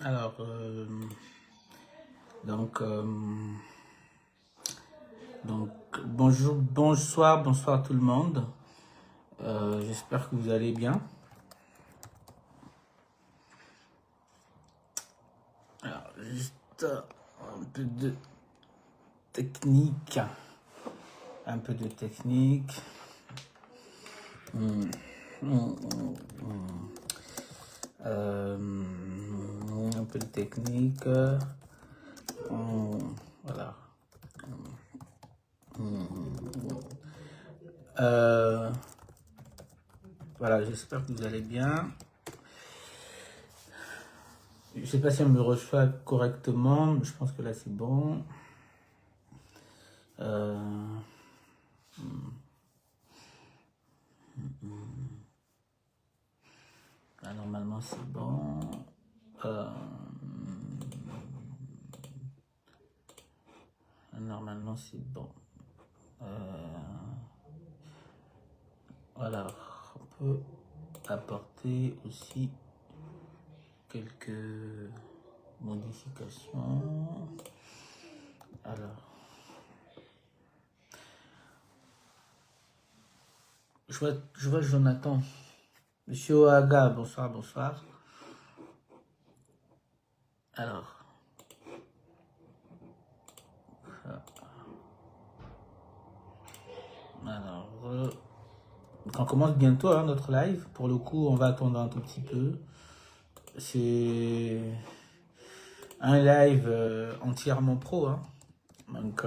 Alors, donc, donc, bonjour, bonsoir tout le monde. J'espère que vous allez bien. Alors, juste un peu de technique. Un peu de technique. Hmm, hmm, hmm. Un peu de technique. Voilà. Euh, voilà, j'espère que vous allez bien. Je ne sais pas si on me reçoit correctement, mais je pense que là c'est bon. Là, normalement c'est bon. Normalement c'est bon. Voilà, on peut apporter aussi quelques modifications. Alors, je vois Jonathan. Monsieur Oaga, bonsoir, bonsoir. Alors, on commence bientôt hein, notre live. Pour le coup, on va attendre un tout petit peu. C'est un live entièrement pro. Hein. Donc,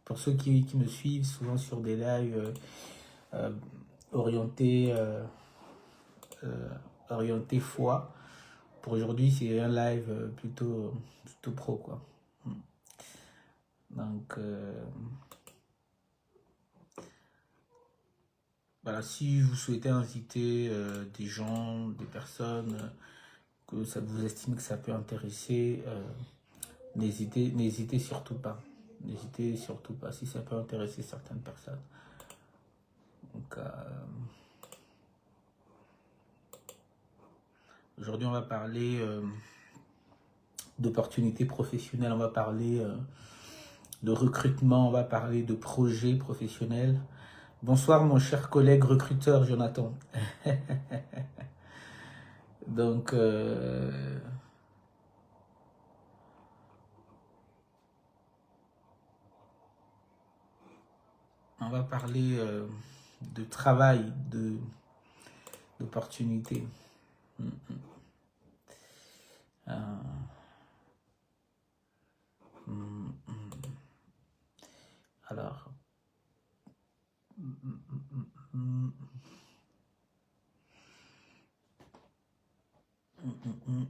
pour ceux qui me suivent souvent sur des lives orientés, orientés foi, pour aujourd'hui, c'est un live plutôt pro. Quoi. Donc, voilà, si vous souhaitez inviter des gens, des personnes que ça vous estime que ça peut intéresser, n'hésitez surtout pas. N'hésitez surtout pas si ça peut intéresser certaines personnes. Donc, aujourd'hui, on va parler d'opportunités professionnelles, on va parler de recrutement, on va parler de projets professionnels. Bonsoir mon cher collègue recruteur Jonathan. Donc, on va parler de travail, d'opportunités. Alors,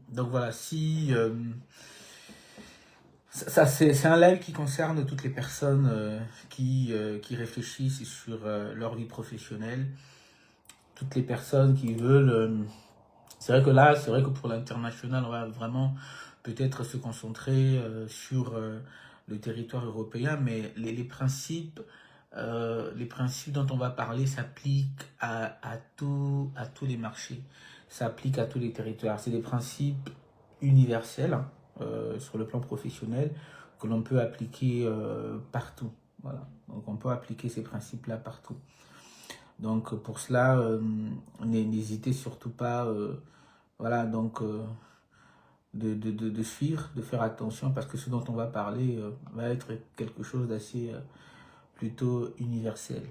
donc voilà, si ça c'est un live qui concerne toutes les personnes qui réfléchissent sur leur vie professionnelle, toutes les personnes qui veulent. C'est vrai que là, c'est vrai que pour l'international, on va vraiment peut-être se concentrer sur le territoire européen, mais les principes dont on va parler s'appliquent à tous les marchés, s'appliquent à tous les territoires. C'est des principes universels hein, sur le plan professionnel que l'on peut appliquer partout. Voilà. Donc on peut appliquer ces principes-là partout. Donc pour cela, n'hésitez surtout pas, voilà, donc de suivre, de faire attention parce que ce dont on va parler va être quelque chose d'assez plutôt universel.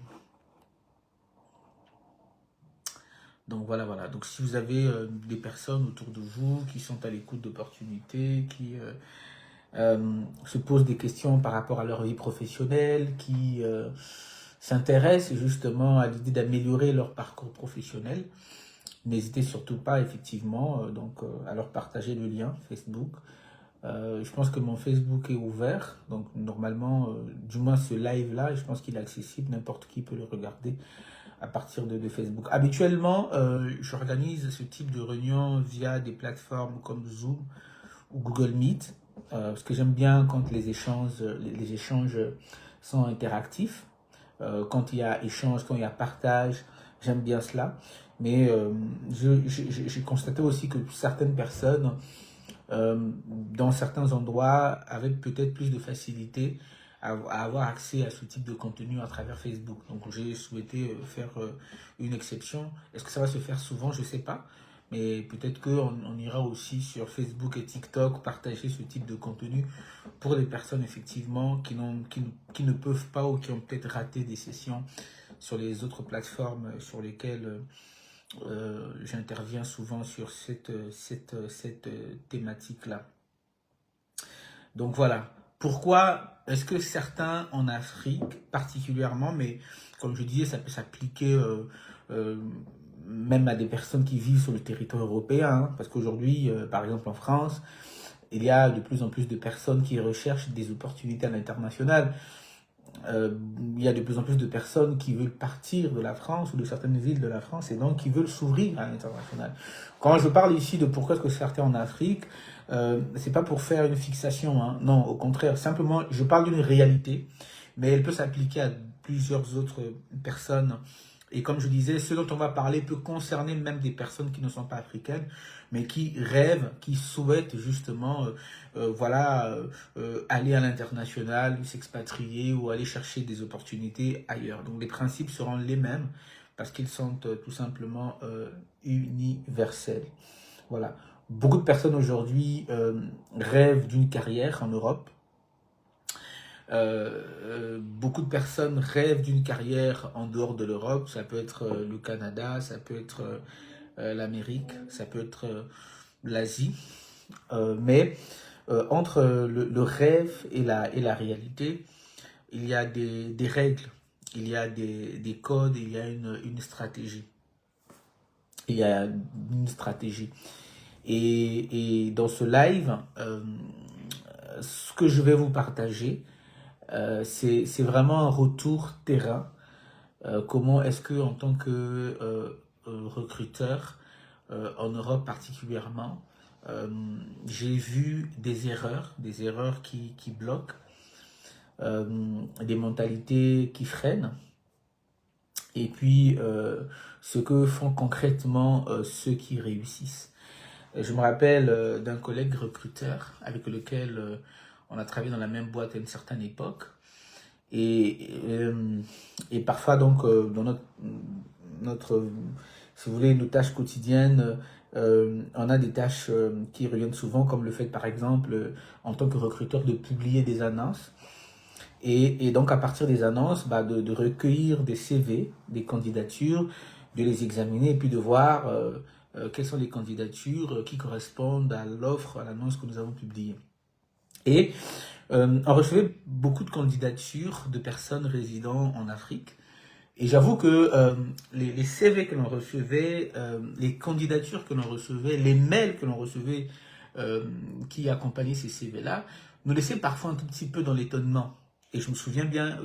Donc voilà, voilà. Donc si vous avez des personnes autour de vous qui sont à l'écoute d'opportunités, qui se posent des questions par rapport à leur vie professionnelle, qui s'intéressent justement à l'idée d'améliorer leur parcours professionnel, n'hésitez surtout pas effectivement à leur partager le lien Facebook. Je pense que mon Facebook est ouvert, donc normalement, du moins ce live-là, je pense qu'il est accessible, n'importe qui peut le regarder à partir de Facebook. Habituellement, j'organise ce type de réunion via des plateformes comme Zoom ou Google Meet, parce que j'aime bien quand les échanges sont interactifs, quand il y a échange, quand il y a partage, j'aime bien cela. Mais j'ai constaté aussi que certaines personnes dans certains endroits avec peut-être plus de facilité à avoir accès à ce type de contenu à travers Facebook. Donc j'ai souhaité faire une exception. Est-ce que ça va se faire souvent? Je ne sais pas. Mais peut-être qu'on ira aussi sur Facebook et TikTok partager ce type de contenu pour les personnes effectivement qui ne peuvent pas ou qui ont peut-être raté des sessions sur les autres plateformes sur lesquelles j'interviens souvent sur cette thématique-là. Donc voilà. Pourquoi est-ce que certains en Afrique particulièrement, mais comme je disais, ça peut s'appliquer euh, même à des personnes qui vivent sur le territoire européen, hein, parce qu'aujourd'hui, par exemple en France, il y a de plus en plus de personnes qui recherchent des opportunités à l'international. Il y a de plus en plus de personnes qui veulent partir de la France ou de certaines villes de la France et donc qui veulent s'ouvrir à l'international. Quand je parle ici de pourquoi est-ce que certains en Afrique, c'est pas pour faire une fixation, hein. Non, au contraire, simplement je parle d'une réalité, mais elle peut s'appliquer à plusieurs autres personnes. Et comme je disais, ce dont on va parler peut concerner même des personnes qui ne sont pas africaines, mais qui rêvent, qui souhaitent justement voilà, aller à l'international, s'expatrier ou aller chercher des opportunités ailleurs. Donc les principes seront les mêmes parce qu'ils sont tout simplement universels. Voilà. Beaucoup de personnes aujourd'hui rêvent d'une carrière en Europe. Beaucoup de personnes rêvent d'une carrière en dehors de l'Europe. Ça peut être le Canada, ça peut être l'Amérique, ça peut être l'Asie. Mais entre le rêve et la réalité, il y a des règles, il y a des codes, il y a une stratégie. Il y a une stratégie. Et dans ce live, ce que je vais vous partager, c'est vraiment un retour terrain. Comment est-ce que, en tant que recruteur, en Europe particulièrement, j'ai vu des erreurs qui bloquent, des mentalités qui freinent, et puis ce que font concrètement ceux qui réussissent. Je me rappelle d'un collègue recruteur avec lequel on a travaillé dans la même boîte à une certaine époque. Et parfois, donc, dans notre, si vous voulez, nos tâches quotidiennes, on a des tâches qui reviennent souvent, comme le fait, par exemple, en tant que recruteur, de publier des annonces. Et donc, à partir des annonces, bah, de recueillir des CV, des candidatures, de les examiner et puis de voir quelles sont les candidatures qui correspondent à l'offre, à l'annonce que nous avons publiée. Et on recevait beaucoup de candidatures de personnes résidant en Afrique. Et j'avoue que les CV que l'on recevait, les candidatures que l'on recevait, les mails que l'on recevait qui accompagnaient ces CV-là, nous laissaient parfois un tout petit peu dans l'étonnement. Et je me souviens bien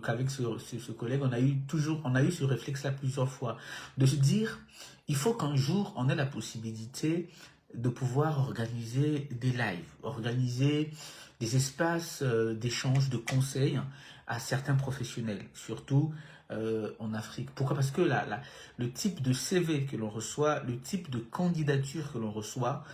qu'avec ce collègue, on a eu ce réflexe-là plusieurs fois, de se dire, il faut qu'un jour, on ait la possibilité de pouvoir organiser des lives, organiser des espaces d'échange, de conseils à certains professionnels, surtout en Afrique. Pourquoi? Parce que le type de CV que l'on reçoit, le type de candidature que l'on reçoit,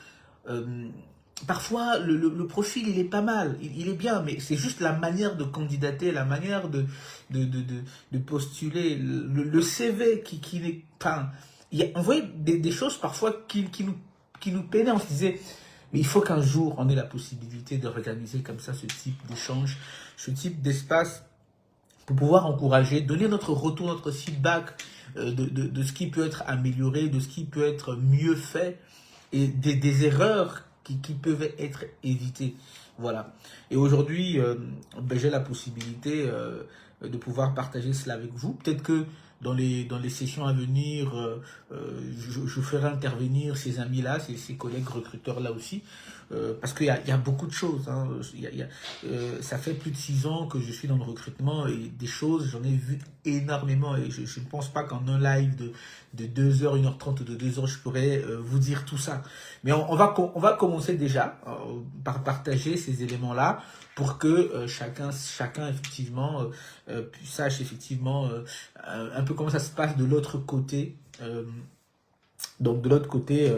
parfois le profil il est pas mal, il est bien, mais c'est juste la manière de candidater, la manière de postuler, le CV qui n'est pas... On voyait des choses parfois qui nous peinaient, on se disait, mais il faut qu'un jour on ait la possibilité d'organiser comme ça ce type d'échange, ce type d'espace pour pouvoir encourager, donner notre retour, notre feedback de ce qui peut être amélioré, de ce qui peut être mieux fait et des erreurs qui peuvent être évitées. Voilà. Et aujourd'hui, j'ai la possibilité de pouvoir partager cela avec vous. Peut-être que dans les sessions à venir, je ferai intervenir ces amis-là, ces collègues recruteurs-là aussi, parce qu'il y a beaucoup de choses. Hein. Ça fait plus de 6 ans que je suis dans le recrutement et des choses, j'en ai vu énormément et je ne pense pas qu'en un live de 2 heures, 1h30 ou de 2 heures, je pourrais vous dire tout ça. Mais on va commencer déjà par partager ces éléments-là pour que chacun effectivement sache effectivement un peu comment ça se passe de l'autre côté. Donc de l'autre côté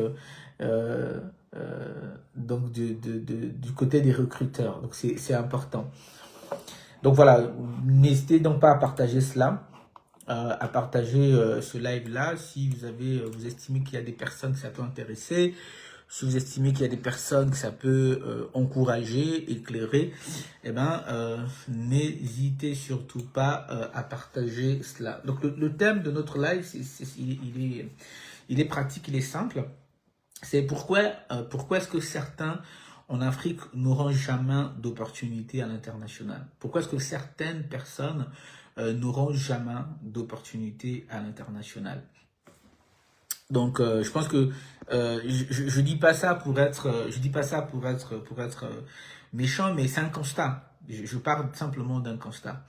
donc du côté des recruteurs. Donc c'est important. Donc voilà, n'hésitez donc pas à partager cela, à partager ce live-là si vous estimez qu'il y a des personnes que ça peut intéresser, si vous estimez qu'il y a des personnes que ça peut encourager, éclairer, eh ben, n'hésitez surtout pas à partager cela. Donc le thème de notre live, il est pratique, il est simple. C'est pourquoi est-ce que certains en Afrique n'auront jamais d'opportunités à l'international? Pourquoi est-ce que certaines personnes n'auront jamais d'opportunités à l'international? Donc, je pense que je dis pas ça pour être, méchant, mais c'est un constat. Je parle simplement d'un constat.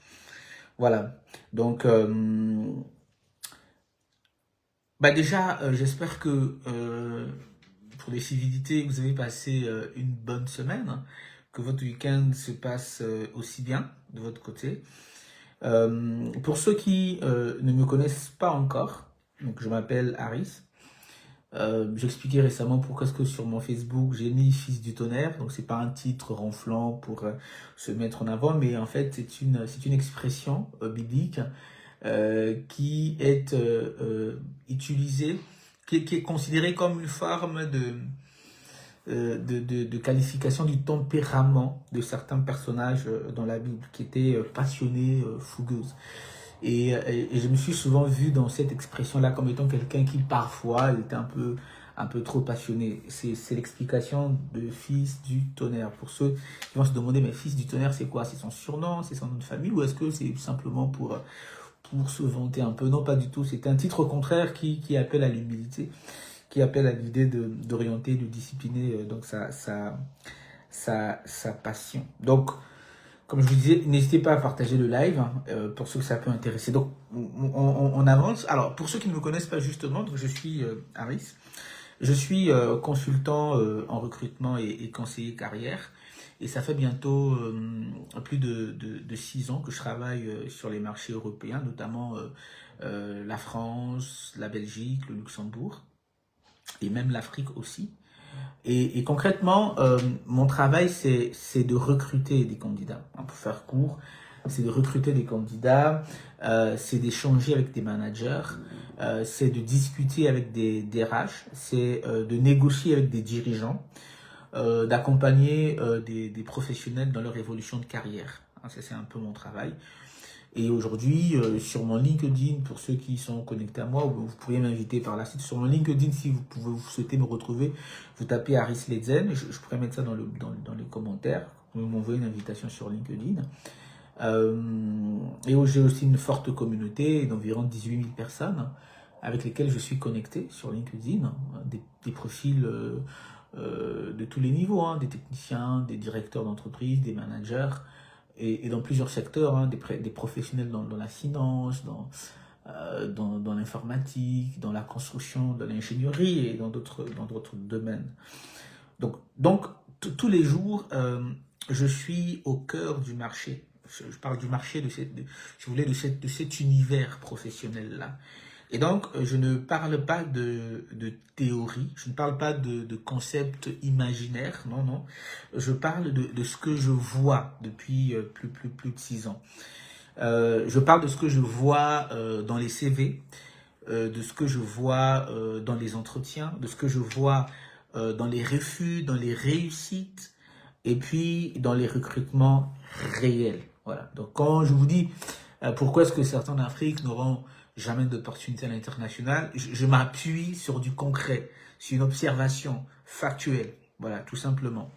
Voilà. Donc, déjà, j'espère que pour les civilités, vous avez passé une bonne semaine, que votre week-end se passe aussi bien de votre côté. Pour ceux qui ne me connaissent pas encore, donc je m'appelle Harris. J'expliquais récemment pourquoi est-ce que sur mon Facebook j'ai mis Fils du tonnerre. Donc c'est pas un titre ronflant pour se mettre en avant, mais en fait c'est une expression biblique qui est utilisée, qui est considérée comme une forme de qualification du tempérament de certains personnages dans la Bible, qui étaient passionnés, fougueuses. Et je me suis souvent vu dans cette expression-là comme étant quelqu'un qui parfois était un peu trop passionné. C'est l'explication de Fils du tonnerre. Pour ceux qui vont se demander, mais Fils du tonnerre, c'est quoi? C'est son surnom, c'est son nom de famille, ou est-ce que c'est simplement pour se vanter un peu? Non, pas du tout. C'est un titre au contraire qui appelle à l'humilité, qui appelle à l'idée d'orienter, de discipliner donc sa passion. Donc, comme je vous disais, n'hésitez pas à partager le live pour ceux que ça peut intéresser. Donc, on avance. Alors, pour ceux qui ne me connaissent pas justement, donc je suis Harris. Je suis consultant en recrutement et conseiller carrière. Et ça fait bientôt plus de 6 ans que je travaille sur les marchés européens, notamment la France, la Belgique, le Luxembourg et même l'Afrique aussi. Et concrètement, mon travail, c'est de recruter des candidats. Pour faire court, c'est de recruter des candidats, c'est d'échanger avec des managers, c'est de discuter avec des DRH, c'est de négocier avec des dirigeants, d'accompagner des professionnels dans leur évolution de carrière. Ça, c'est un peu mon travail. Et aujourd'hui, sur mon LinkedIn, pour ceux qui sont connectés à moi, vous pourriez m'inviter par la suite. Sur mon LinkedIn, si vous souhaitez me retrouver, vous tapez Harris Ledzen. Je pourrais mettre ça dans les commentaires. Vous pouvez m'envoyer une invitation sur LinkedIn. Et j'ai aussi une forte communauté d'environ 18 000 personnes avec lesquelles je suis connecté sur LinkedIn. Des profils de tous les niveaux, des techniciens, des directeurs d'entreprise, des managers, et dans plusieurs secteurs, des professionnels dans la finance, dans l'informatique, dans la construction, dans l'ingénierie et dans d'autres domaines. Donc tous les jours, je suis au cœur du marché. Je parle du marché de cet univers professionnel-là. Et donc, je ne parle pas de théorie, je ne parle pas de concepts imaginaires, non. Je parle de ce que je vois depuis plus de 6 ans. Je parle de ce que je vois dans les CV, de ce que je vois dans les entretiens, de ce que je vois dans les refus, dans les réussites, et puis dans les recrutements réels. Voilà. Donc, quand je vous dis pourquoi est-ce que certains en Afrique n'auront jamais d'opportunité à l'international, je m'appuie sur du concret, sur une observation factuelle, voilà, tout simplement.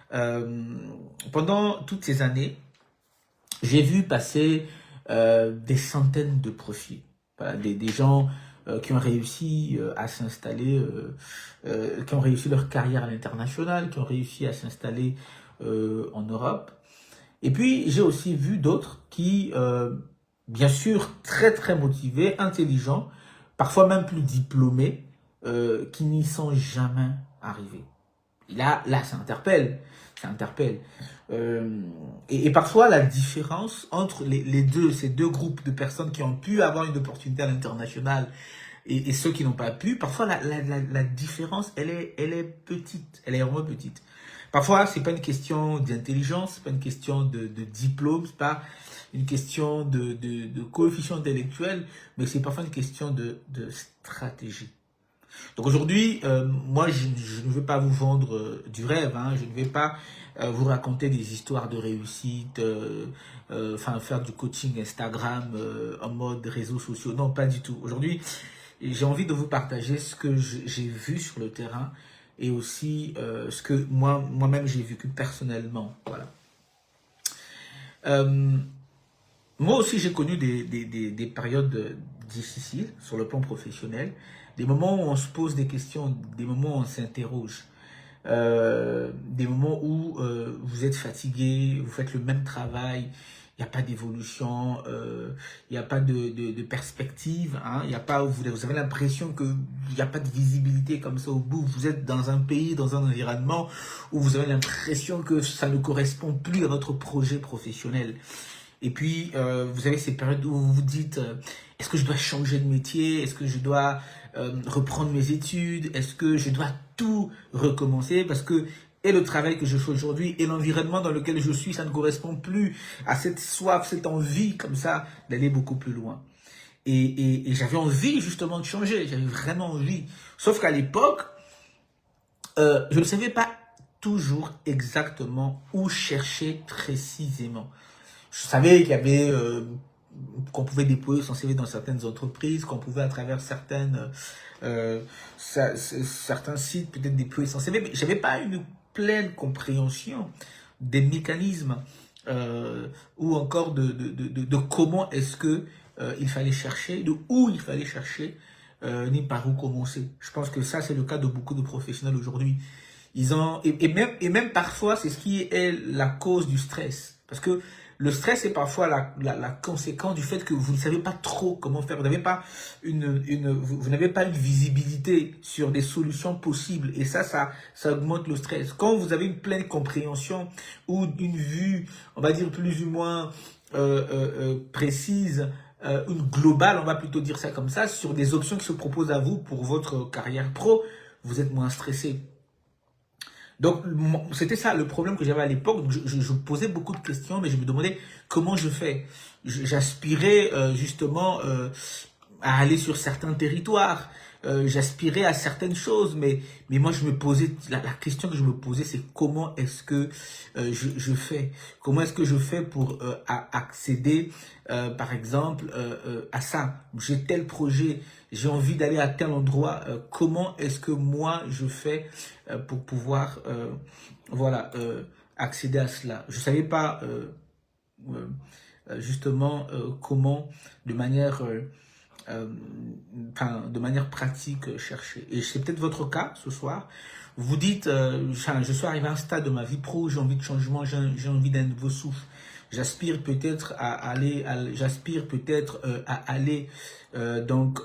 Pendant toutes ces années, j'ai vu passer des centaines de profils, voilà, des gens qui ont réussi à s'installer, qui ont réussi leur carrière à l'international, qui ont réussi à s'installer en Europe. Et puis, j'ai aussi vu d'autres qui bien sûr très très motivés, intelligents, parfois même plus diplômés, qui n'y sont jamais arrivés. Et là ça interpelle. Et parfois la différence entre ces deux groupes de personnes qui ont pu avoir une opportunité à l'international et ceux qui n'ont pas pu, parfois la différence, elle est petite, elle est vraiment petite. Parfois, c'est pas une question d'intelligence, c'est pas une question de diplôme, c'est pas une question de coefficient intellectuel, mais c'est parfois une question de stratégie. Donc aujourd'hui, moi, je ne veux pas vous vendre du rêve, hein, je ne vais pas vous raconter des histoires de réussite, enfin faire du coaching Instagram en mode réseaux sociaux. Non, pas du tout. Aujourd'hui, j'ai envie de vous partager ce que j'ai vu sur le terrain et aussi ce que moi-même j'ai vécu personnellement. Voilà. Moi aussi, j'ai connu des périodes difficiles sur le plan professionnel, des moments où on se pose des questions, des moments où on s'interroge, des moments où vous êtes fatigué, vous faites le même travail, il n'y a pas d'évolution, il n'y a pas de perspective, hein, il y a pas, vous avez l'impression qu'il n'y a pas de visibilité comme ça au bout, vous êtes dans un pays, dans un environnement où vous avez l'impression que ça ne correspond plus à votre projet professionnel. Et puis, vous avez ces périodes où vous vous dites, est-ce que je dois changer de métier? Est-ce que je dois reprendre mes études? Est-ce que je dois tout recommencer? Parce que et le travail que je fais aujourd'hui et l'environnement dans lequel je suis, ça ne correspond plus à cette soif, cette envie comme ça d'aller beaucoup plus loin. Et j'avais envie justement de changer, j'avais vraiment envie. Sauf qu'à l'époque, je ne savais pas toujours exactement où chercher précisément. Je savais qu'il y avait qu'on pouvait déployer son CV dans certaines entreprises, qu'on pouvait à travers certains sites peut-être déployer son CV, mais j'avais pas une pleine compréhension des mécanismes ou encore de comment est-ce que il fallait chercher, de où il fallait chercher, ni par où commencer. Je pense que ça c'est le cas de beaucoup de professionnels aujourd'hui. Ils ont et même parfois c'est ce qui est la cause du stress, parce que le stress est parfois la conséquence du fait que vous ne savez pas trop comment faire. Vous n'avez pas vous n'avez pas une visibilité sur des solutions possibles. Et ça augmente le stress. Quand vous avez une pleine compréhension ou une vue, on va dire plus ou moins précise, une globale, on va plutôt dire ça comme ça, sur des options qui se proposent à vous pour votre carrière pro, vous êtes moins stressé. Donc, c'était ça le problème que j'avais à l'époque. Je posais beaucoup de questions, mais je me demandais comment je fais. J'aspirais justement à aller sur certains territoires. J'aspirais à certaines choses, mais moi, je me posais, la question que je me posais, c'est comment est-ce que je fais? Comment est-ce que je fais pour accéder, par exemple, à ça? J'ai tel projet, j'ai envie d'aller à tel endroit. Comment est-ce que moi, je fais pour pouvoir, voilà, accéder à cela? Je savais pas justement comment, de manière de manière pratique chercher. Et c'est peut-être votre cas ce soir. Vous dites, je suis arrivé à un stade de ma vie pro, j'ai envie de changement, j'ai envie d'un nouveau souffle. J'aspire peut-être à aller, donc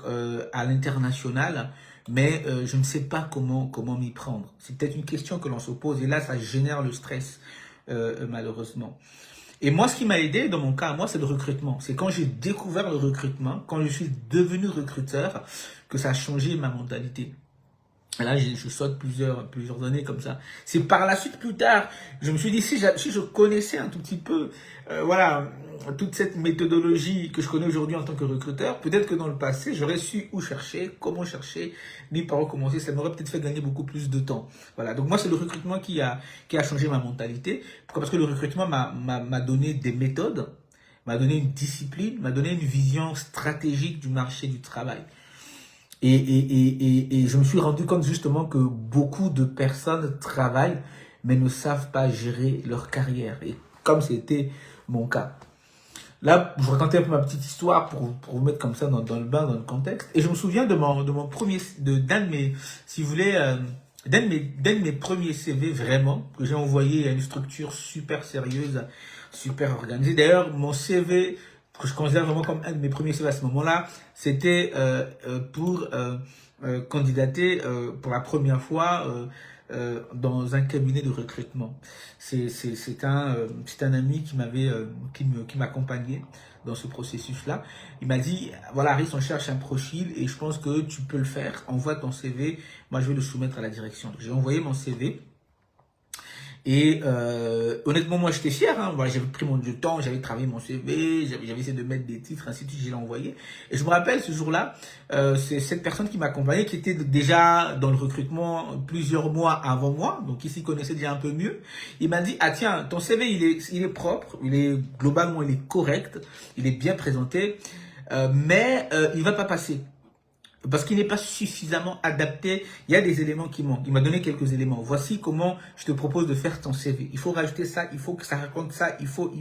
à l'international, mais je ne sais pas comment m'y prendre. C'est peut-être une question que l'on se pose et là ça génère le stress malheureusement. Et moi, ce qui m'a aidé dans mon cas, moi, c'est le recrutement. C'est quand j'ai découvert le recrutement, quand je suis devenu recruteur, que ça a changé ma mentalité. Et là, je saute plusieurs années comme ça. C'est par la suite, plus tard, je me suis dit, si je connaissais un tout petit peu, voilà, toute cette méthodologie que je connais aujourd'hui en tant que recruteur, peut-être que dans le passé, j'aurais su où chercher, comment chercher, ni par où commencer. Ça m'aurait peut-être fait gagner beaucoup plus de temps. Voilà. Donc moi, c'est le recrutement qui a changé ma mentalité. Pourquoi? Parce que le recrutement m'a donné des méthodes, m'a donné une discipline, m'a donné une vision stratégique du marché du travail. Et je me suis rendu compte justement que beaucoup de personnes travaillent mais ne savent pas gérer leur carrière. Et comme c'était mon cas. Là, je racontais un peu ma petite histoire pour vous mettre comme ça dans le bain, dans le contexte. Et je me souviens d'un de mes, si vous voulez, d'un de mes premiers CV vraiment, que j'ai envoyé à une structure super sérieuse, super organisée. D'ailleurs, mon CV, que je considère vraiment comme un de mes premiers CV à ce moment-là, c'était pour candidater pour la première fois dans un cabinet de recrutement. C'est un ami qui m'accompagnait dans ce processus-là. Il m'a dit, voilà, Aris, on cherche un profil et je pense que tu peux le faire. Envoie ton CV. Moi, je vais le soumettre à la direction. J'ai envoyé mon CV. Et honnêtement, moi, j'étais fier. Hein. Voilà, j'avais pris du temps, j'avais travaillé mon CV, j'avais essayé de mettre des titres, ainsi de suite, je l'ai envoyé. Et je me rappelle, ce jour-là, c'est cette personne qui m'accompagnait, qui était déjà dans le recrutement plusieurs mois avant moi, donc il s'y connaissait déjà un peu mieux. Il m'a dit, ah tiens, ton CV, il est propre, globalement, il est correct, il est bien présenté, mais il va pas passer. Parce qu'il n'est pas suffisamment adapté. Il y a des éléments qui manquent. Il m'a donné quelques éléments. Voici comment je te propose de faire ton CV. Il faut rajouter ça, il faut que ça raconte ça, il faut.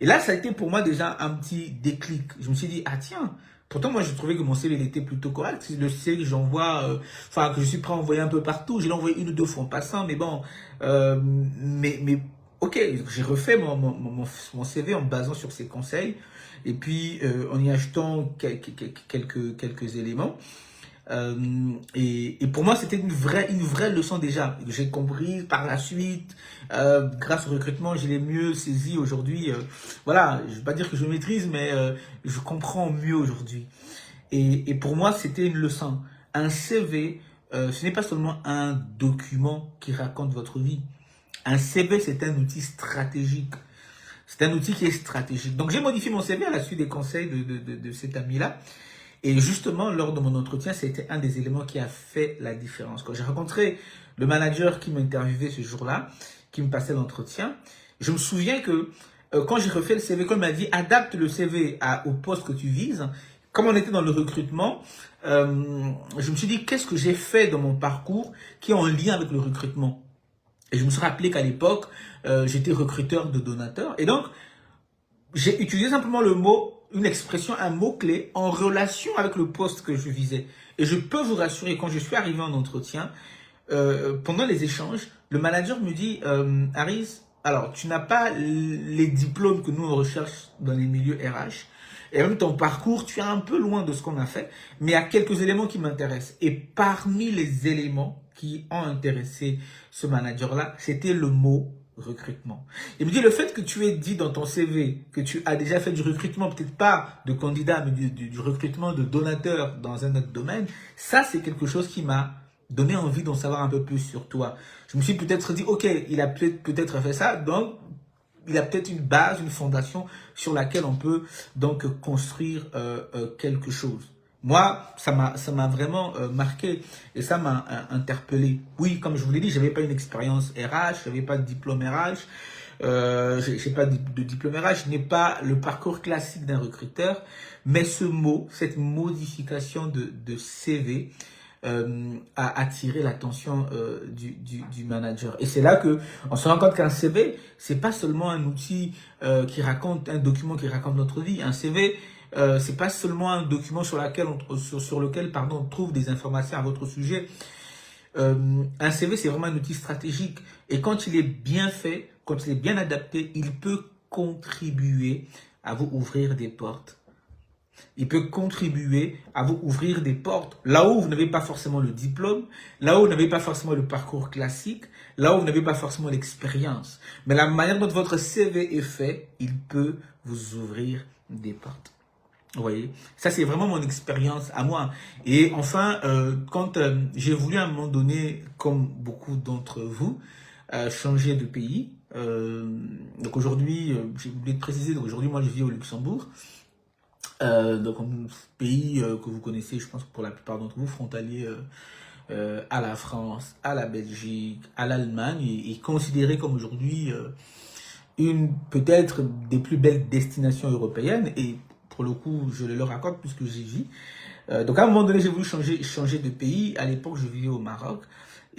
Et là, ça a été pour moi déjà un petit déclic. Je me suis dit, ah tiens, pourtant moi je trouvais que mon CV il était plutôt correct. Le CV que j'envoie, que je suis prêt à envoyer un peu partout. Je l'ai envoyé 1 ou 2 fois en passant, mais bon, mais ok, j'ai refait mon CV en basant sur ces conseils. Et puis, en y achetant quelques éléments. Et pour moi, c'était une vraie leçon déjà. J'ai compris par la suite, grâce au recrutement, je l'ai mieux saisi aujourd'hui. Voilà, je ne vais pas dire que je maîtrise, mais je comprends mieux aujourd'hui. Et pour moi, c'était une leçon. Un CV, ce n'est pas seulement un document qui raconte votre vie. Un CV, c'est un outil stratégique. C'est un outil qui est stratégique. Donc, j'ai modifié mon CV à la suite des conseils de cet ami-là. Et justement, lors de mon entretien, c'était un des éléments qui a fait la différence. Quand j'ai rencontré le manager qui m'interviewait ce jour-là, qui me passait l'entretien, je me souviens que quand j'ai refait le CV, quand il m'a dit « adapte le CV au poste que tu vises », comme on était dans le recrutement, je me suis dit « qu'est-ce que j'ai fait dans mon parcours qui est en lien avec le recrutement ?» Et je me suis rappelé qu'à l'époque, j'étais recruteur de donateurs. Et donc, j'ai utilisé simplement une expression, un mot-clé en relation avec le poste que je visais. Et je peux vous rassurer, quand je suis arrivé en entretien, pendant les échanges, le manager me dit, Aris, alors tu n'as pas les diplômes que nous on recherche dans les milieux RH. Et même ton parcours, tu es un peu loin de ce qu'on a fait, mais il y a quelques éléments qui m'intéressent. Et parmi les éléments qui ont intéressé ce manager-là, c'était le mot recrutement. Il me dit, le fait que tu aies dit dans ton CV que tu as déjà fait du recrutement, peut-être pas de candidat, mais du recrutement de donateurs dans un autre domaine, ça c'est quelque chose qui m'a donné envie d'en savoir un peu plus sur toi. Je me suis peut-être dit, ok, il a peut-être fait ça, donc il a peut-être une base, une fondation sur laquelle on peut donc construire quelque chose. Moi, ça m'a vraiment marqué et ça m'a interpellé. Oui, comme je vous l'ai dit, j'avais pas une expérience RH, j'avais pas de diplôme RH, j'ai pas de diplôme RH, je n'ai pas le parcours classique d'un recruteur, mais ce mot, cette modification de CV, a attiré l'attention du manager. Et c'est là que on se rend compte qu'un CV, c'est pas seulement un outil qui raconte, un document qui raconte notre vie. Un CV, c'est pas seulement un document sur lequel on trouve des informations à votre sujet. Un CV, c'est vraiment un outil stratégique. Et quand il est bien fait, quand il est bien adapté, il peut contribuer à vous ouvrir des portes. Il peut contribuer à vous ouvrir des portes là où vous n'avez pas forcément le diplôme, là où vous n'avez pas forcément le parcours classique, là où vous n'avez pas forcément l'expérience. Mais la manière dont votre CV est fait, il peut vous ouvrir des portes. Vous voyez, ça c'est vraiment mon expérience à moi. Et enfin, quand j'ai voulu à un moment donné, comme beaucoup d'entre vous, changer de pays, donc aujourd'hui, j'ai oublié de préciser, donc aujourd'hui moi je vis au Luxembourg. Donc un pays que vous connaissez, je pense pour la plupart d'entre vous, frontalier à la France, à la Belgique, à l'Allemagne, et considéré comme aujourd'hui une peut-être des plus belles destinations européennes, et pour le coup je le leur accorde puisque j'y vis. Donc à un moment donné j'ai voulu changer de pays. À l'époque je vivais au Maroc.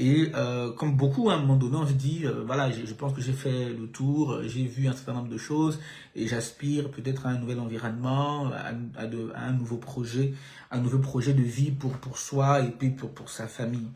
Et comme beaucoup, à un moment donné, on se dit, voilà, je pense que j'ai fait le tour, j'ai vu un certain nombre de choses et j'aspire peut-être à un nouvel environnement, à un nouveau projet de vie pour soi et puis pour sa famille.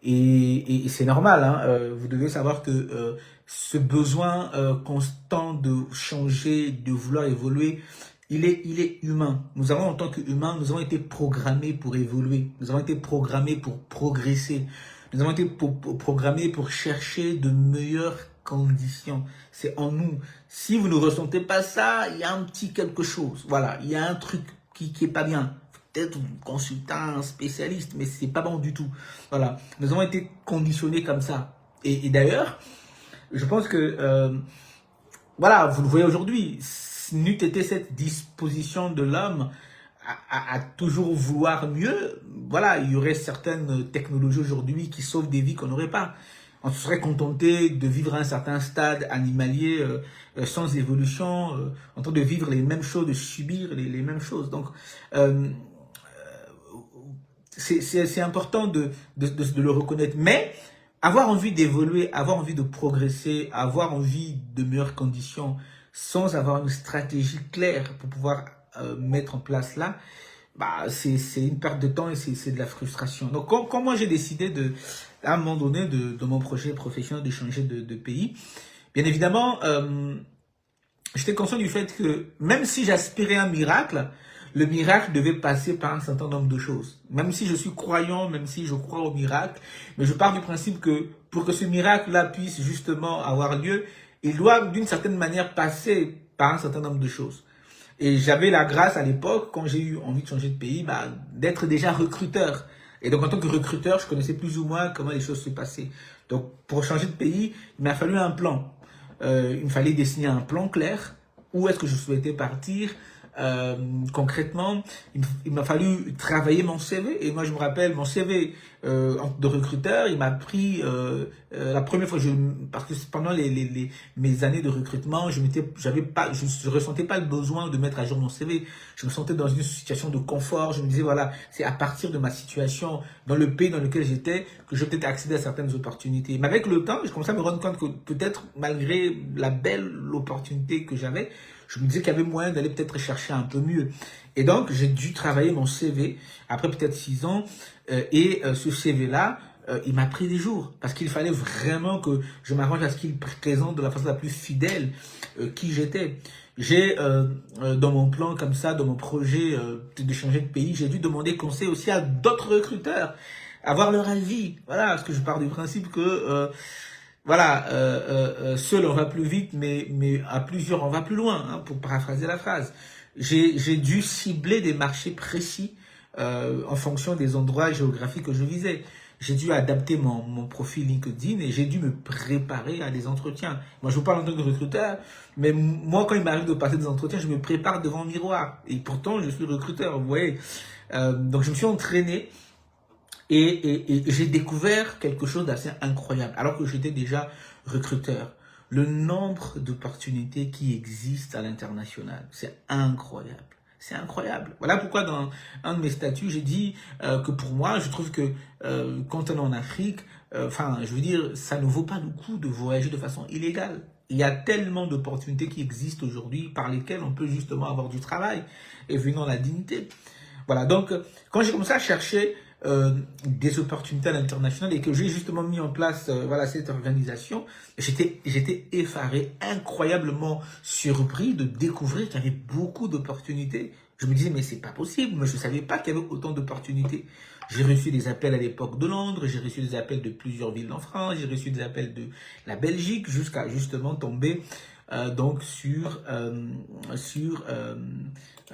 Et c'est normal, hein, vous devez savoir que ce besoin constant de changer, de vouloir évoluer, il est humain. Nous avons, en tant qu'humains, nous avons été programmés pour évoluer, nous avons été programmés pour progresser. Nous avons été programmés pour chercher de meilleures conditions. C'est en nous. Si vous ne ressentez pas ça, il y a un petit quelque chose. Voilà, il y a un truc qui est pas bien. Peut-être vous consultez un spécialiste, mais c'est pas bon du tout. Voilà, nous avons été conditionnés comme ça. Et d'ailleurs, je pense que, voilà, vous le voyez aujourd'hui, n'eût été cette disposition de l'homme à toujours vouloir mieux, voilà, il y aurait certaines technologies aujourd'hui qui sauvent des vies qu'on n'aurait pas. On se serait contenté de vivre à un certain stade animalier sans évolution, en train de vivre les mêmes choses, de subir les mêmes choses. Donc, c'est important de le reconnaître. Mais avoir envie d'évoluer, avoir envie de progresser, avoir envie de meilleures conditions, sans avoir une stratégie claire pour pouvoir mettre en place là, bah, c'est une perte de temps et c'est de la frustration. Donc, quand moi j'ai décidé à un moment donné de mon projet professionnel de changer de pays, bien évidemment, j'étais conscient du fait que même si j'aspirais à un miracle, le miracle devait passer par un certain nombre de choses. Même si je suis croyant, même si je crois au miracle, mais je pars du principe que pour que ce miracle-là puisse justement avoir lieu, il doit d'une certaine manière passer par un certain nombre de choses. Et j'avais la grâce à l'époque, quand j'ai eu envie de changer de pays, bah, d'être déjà recruteur. Et donc en tant que recruteur, je connaissais plus ou moins comment les choses se passaient. Donc pour changer de pays, il m'a fallu un plan. Il me fallait dessiner un plan clair. Où est-ce que je souhaitais partir concrètement, il m'a fallu travailler mon CV. Et moi, je me rappelle, mon CV de recruteur, il m'a pris la première fois, parce que pendant mes années de recrutement, je ressentais pas le besoin de mettre à jour mon CV. Je me sentais dans une situation de confort. Je me disais, voilà, c'est à partir de ma situation dans le pays dans lequel j'étais que je peut-être accéder à certaines opportunités. Mais avec le temps, je commençais à me rendre compte que peut-être, malgré la belle opportunité que j'avais, je me disais qu'il y avait moyen d'aller peut-être chercher un peu mieux. Et donc, j'ai dû travailler mon CV après peut-être 6 ans. Et ce CV-là, il m'a pris des jours. Parce qu'il fallait vraiment que je m'arrange à ce qu'il présente de la façon la plus fidèle qui j'étais. J'ai, dans mon plan comme ça, dans mon projet de changer de pays, j'ai dû demander conseil aussi à d'autres recruteurs. Avoir leur avis. Voilà, parce que je pars du principe que... voilà, seul on va plus vite, mais à plusieurs on va plus loin, hein, pour paraphraser la phrase. J'ai dû cibler des marchés précis en fonction des endroits géographiques que je visais. J'ai dû adapter mon profil LinkedIn et j'ai dû me préparer à des entretiens. Moi, je vous parle en tant que recruteur, mais moi, quand il m'arrive de passer des entretiens, je me prépare devant le miroir. Et pourtant, je suis recruteur, vous voyez. Donc, je me suis entraîné. Et j'ai découvert quelque chose d'assez incroyable, alors que j'étais déjà recruteur. Le nombre d'opportunités qui existent à l'international, c'est incroyable. C'est incroyable. Voilà pourquoi dans un de mes statuts, j'ai dit que pour moi, je trouve que quand on est en Afrique, enfin, je veux dire, ça ne vaut pas le coup de voyager de façon illégale. Il y a tellement d'opportunités qui existent aujourd'hui par lesquelles on peut justement avoir du travail et venir la dignité. Voilà, donc quand j'ai commencé à chercher des opportunités à l'international et que j'ai justement mis en place voilà, cette organisation, j'étais effaré, incroyablement surpris de découvrir qu'il y avait beaucoup d'opportunités. Je me disais, mais c'est pas possible, mais je ne savais pas qu'il y avait autant d'opportunités. J'ai reçu des appels à l'époque de Londres, j'ai reçu des appels de plusieurs villes en France, j'ai reçu des appels de la Belgique, jusqu'à justement tomber donc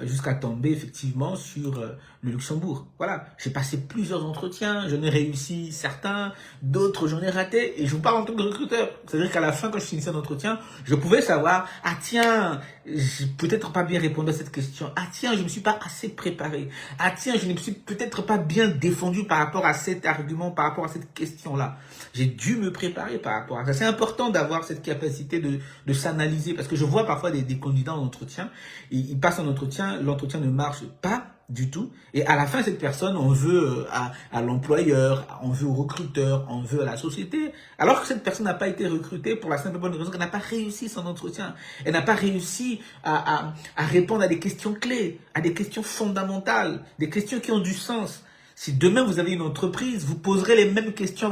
jusqu'à tomber effectivement sur le Luxembourg. Voilà, j'ai passé plusieurs entretiens, j'en ai réussi certains, d'autres j'en ai raté, et je vous parle en tant que recruteur. C'est-à-dire qu'à la fin, quand je finissais un entretien, je pouvais savoir, ah tiens, j'ai peut-être pas bien répondu à cette question, ah tiens, je ne me suis pas assez préparé, ah tiens, je ne me suis peut-être pas bien défendu par rapport à cet argument, par rapport à cette question-là. J'ai dû me préparer par rapport à ça. C'est important d'avoir cette capacité de s'analyser, parce que je vois parfois des candidats en entretien, ils passent en entretien, l'entretien ne marche pas du tout, et à la fin, cette personne, on veut à l'employeur, on veut au recruteur, on veut à la société, alors que cette personne n'a pas été recrutée pour la simple bonne raison qu'elle n'a pas réussi son entretien. Elle n'a pas réussi à répondre à des questions clés, à des questions fondamentales, des questions qui ont du sens. Si demain vous avez une entreprise, vous poserez les mêmes questions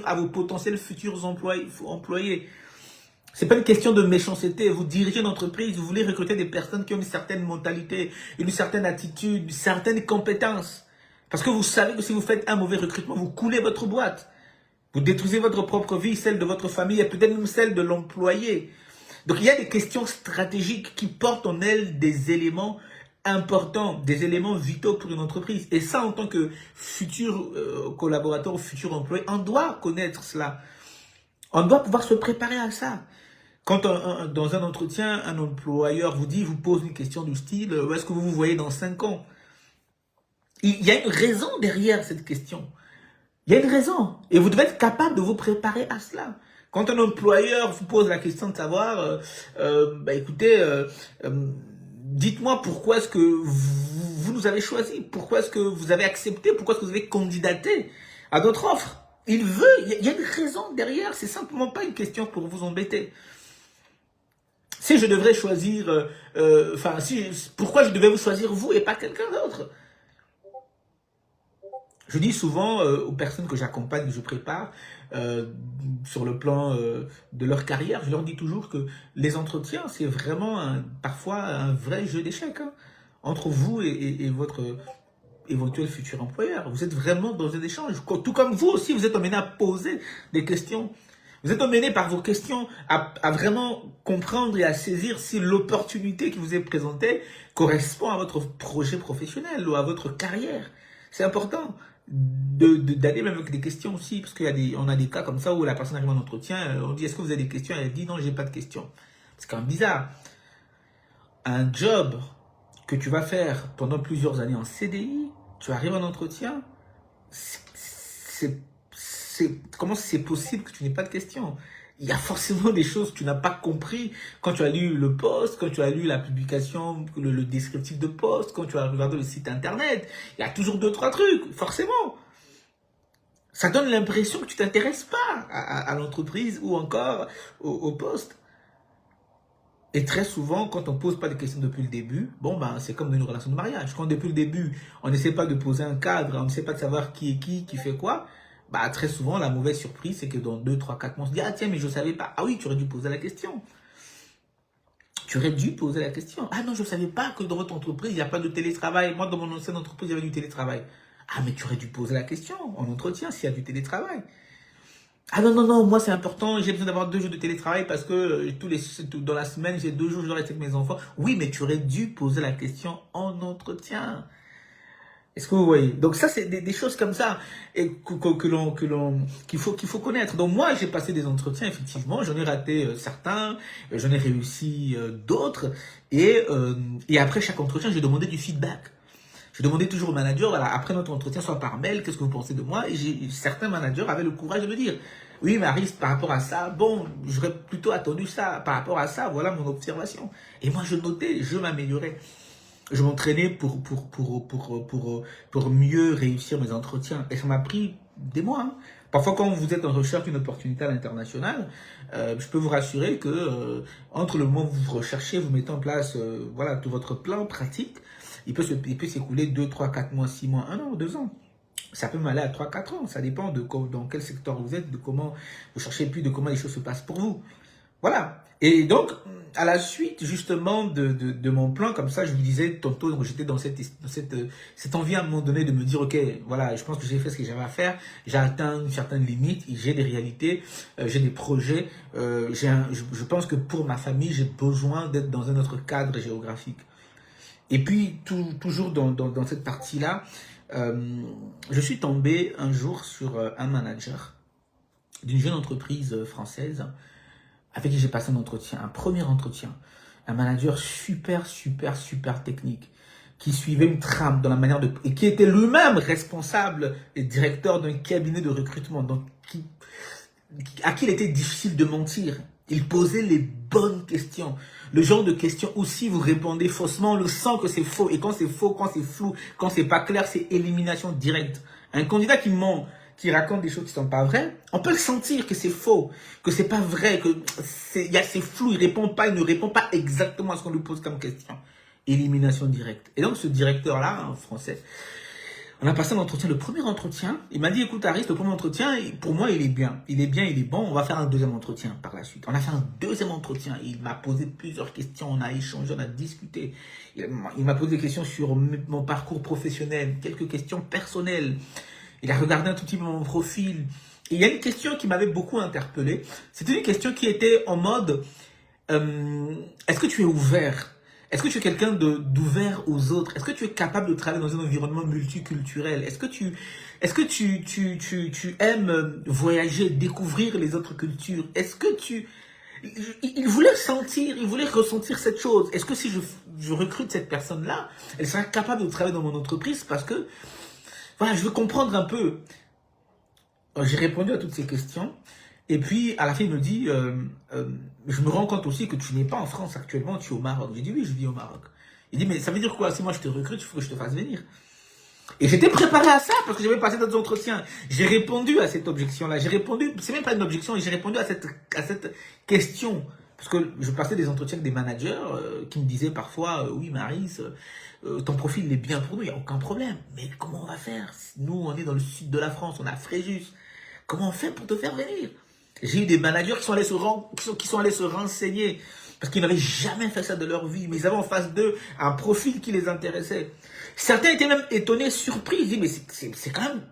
à vos potentiels futurs employés. C'est pas une question de méchanceté. Vous dirigez une entreprise, vous voulez recruter des personnes qui ont une certaine mentalité, une certaine attitude, une certaine compétence. Parce que vous savez que si vous faites un mauvais recrutement, vous coulez votre boîte. Vous détruisez votre propre vie, celle de votre famille et peut-être même celle de l'employé. Donc il y a des questions stratégiques qui portent en elles des éléments importants, des éléments vitaux pour une entreprise. Et ça, en tant que futur collaborateur ou futur employé, on doit connaître cela. On doit pouvoir se préparer à ça. Quand dans un entretien, un employeur vous pose une question du style « Où est-ce que vous vous voyez dans 5 ans ?» Il y a une raison derrière cette question. Il y a une raison. Et vous devez être capable de vous préparer à cela. Quand un employeur vous pose la question de savoir, écoutez, dites-moi pourquoi est-ce que vous nous avez choisi, pourquoi est-ce que vous avez accepté, pourquoi est-ce que vous avez candidaté à notre offre. Il y a une raison derrière, c'est simplement pas une question pour vous embêter. Si je devrais choisir, pourquoi je devais vous choisir vous et pas quelqu'un d'autre? Je dis souvent aux personnes que j'accompagne, que je prépare, sur le plan de leur carrière, je leur dis toujours que les entretiens, c'est vraiment parfois un vrai jeu d'échecs entre vous et votre éventuel futur employeur. Vous êtes vraiment dans un échange. Tout comme vous aussi, vous êtes amené à poser des questions. Vous êtes amené par vos questions à vraiment comprendre et à saisir si l'opportunité qui vous est présentée correspond à votre projet professionnel ou à votre carrière. C'est important d'aller même avec des questions aussi, parce qu'on a des cas comme ça où la personne arrive en entretien, on dit est-ce que vous avez des questions, elle dit non, j'ai pas de questions. C'est quand même bizarre. Un job que tu vas faire pendant plusieurs années en CDI, tu arrives en entretien, comment c'est possible que tu n'aies pas de questions? Il y a forcément des choses que tu n'as pas compris quand tu as lu le poste, quand tu as lu la publication, le descriptif de poste, quand tu as regardé le site internet. Il y a toujours 2-3 trucs, forcément. Ça donne l'impression que tu ne t'intéresses pas à l'entreprise ou encore au poste. Et très souvent, quand on ne pose pas de questions depuis le début, c'est comme dans une relation de mariage. Quand depuis le début, on n'essaie pas de poser un cadre, on n'essaie pas de savoir qui est qui fait quoi, très souvent, la mauvaise surprise, c'est que dans 2, 3, 4 mois, on se dit « Ah tiens, mais je ne savais pas. » Ah oui, tu aurais dû poser la question. Tu aurais dû poser la question. « Ah non, je ne savais pas que dans votre entreprise, il n'y a pas de télétravail. Moi, dans mon ancienne entreprise, il y avait du télétravail. » Ah, mais tu aurais dû poser la question en entretien s'il y a du télétravail. Ah non, non, non, moi c'est important, j'ai besoin d'avoir 2 jours de télétravail parce que dans la semaine, j'ai 2 jours, je dois rester avec mes enfants. Oui, mais tu aurais dû poser la question en entretien. Est-ce que vous voyez? Donc ça, c'est des choses comme ça et qu'il faut connaître. Donc moi, j'ai passé des entretiens, effectivement, j'en ai raté certains, j'en ai réussi d'autres. Et après chaque entretien, j'ai demandé du feedback. Je demandais toujours au manager, voilà, après notre entretien, soit par mail, qu'est-ce que vous pensez de moi? Et certains managers avaient le courage de me dire, oui, Maryse, par rapport à ça, j'aurais plutôt attendu ça. Par rapport à ça, voilà mon observation. Et moi, je notais, je m'améliorais. Je m'entraînais pour mieux réussir mes entretiens. Et ça m'a pris des mois. Parfois, quand vous êtes en recherche d'une opportunité à l'international, je peux vous rassurer que entre le moment où vous recherchez, vous mettez en place tout votre plan pratique, il peut s'écouler 2, 3, 4 mois, 6 mois, 1 an, 2 ans. Ça peut m'aller à 3, 4 ans. Ça dépend dans quel secteur vous êtes, de comment vous cherchez, puis de comment les choses se passent pour vous. Voilà. Et donc, à la suite justement de mon plan, comme ça, je vous disais tantôt, donc j'étais dans cette envie à un moment donné de me dire, ok, voilà, je pense que j'ai fait ce que j'avais à faire, j'ai atteint une certaine limite, j'ai des réalités, j'ai des projets, je pense que pour ma famille, j'ai besoin d'être dans un autre cadre géographique. Et puis, toujours dans cette partie-là, je suis tombé un jour sur un manager d'une jeune entreprise française avec qui j'ai passé un premier entretien. Un manager super technique, qui suivait une trame dans la manière et qui était lui-même responsable et directeur d'un cabinet de recrutement, donc à qui il était difficile de mentir. Il posait les bonnes questions. Le genre de questions où si vous répondez faussement, on le sent que c'est faux. Et quand c'est faux, quand c'est flou, quand c'est pas clair, c'est élimination directe. Un candidat qui ment, qui raconte des choses qui sont pas vraies, on peut le sentir que c'est faux, que c'est pas vrai, que c'est flou, il ne répond pas exactement à ce qu'on lui pose comme question. Élimination directe. Et donc ce directeur-là, en français, on a passé l'entretien, le premier entretien. Il m'a dit, écoute, Aris, le premier entretien, pour moi, il est bien. Il est bien, il est bon. On va faire un deuxième entretien par la suite. On a fait un deuxième entretien. Il m'a posé plusieurs questions. On a échangé, on a discuté. Il m'a posé des questions sur mon parcours professionnel, quelques questions personnelles. Il a regardé un tout petit peu mon profil. il y a une question qui m'avait beaucoup interpellé. C'était une question qui était en mode, est-ce que tu es ouvert? Est-ce que tu es quelqu'un d'ouvert aux autres? Est-ce que tu es capable de travailler dans un environnement multiculturel? Est-ce que tu aimes voyager, découvrir les autres cultures? Est-ce que tu... Il voulait sentir, il voulait ressentir cette chose. Est-ce que si je recrute cette personne-là, elle sera capable de travailler dans mon entreprise? Parce que, voilà, je veux comprendre un peu. J'ai répondu à toutes ces questions. Et puis, à la fin, il me dit, je me rends compte aussi que tu n'es pas en France actuellement, tu es au Maroc. J'ai dit, oui, je vis au Maroc. Il dit, mais ça veut dire quoi? Si moi je te recrute, il faut que je te fasse venir. Et j'étais préparé à ça parce que j'avais passé d'autres entretiens. J'ai répondu à cette objection-là. J'ai répondu, c'est même pas une objection, j'ai répondu à cette question. Parce que je passais des entretiens avec des managers qui me disaient parfois, oui, Maryse, ton profil est bien pour nous, il n'y a aucun problème. Mais comment on va faire? Nous, on est dans le sud de la France, on a Fréjus. Comment on fait pour te faire venir? J'ai eu des managers qui sont allés se renseigner parce qu'ils n'avaient jamais fait ça de leur vie, mais ils avaient en face d'eux un profil qui les intéressait. Certains étaient même étonnés, surpris. Ils disent, mais c'est quand même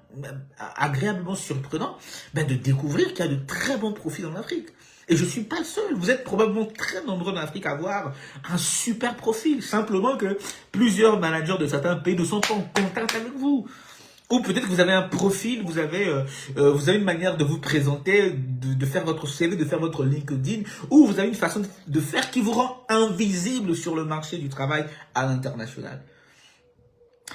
agréablement surprenant de découvrir qu'il y a de très bons profils en Afrique. Et je ne suis pas le seul. Vous êtes probablement très nombreux en Afrique à avoir un super profil. Simplement que plusieurs managers de certains pays ne sont pas en contact avec vous. Ou peut-être que vous avez un profil, vous avez une manière de vous présenter, de faire votre CV, de faire votre LinkedIn, ou vous avez une façon de faire qui vous rend invisible sur le marché du travail à l'international.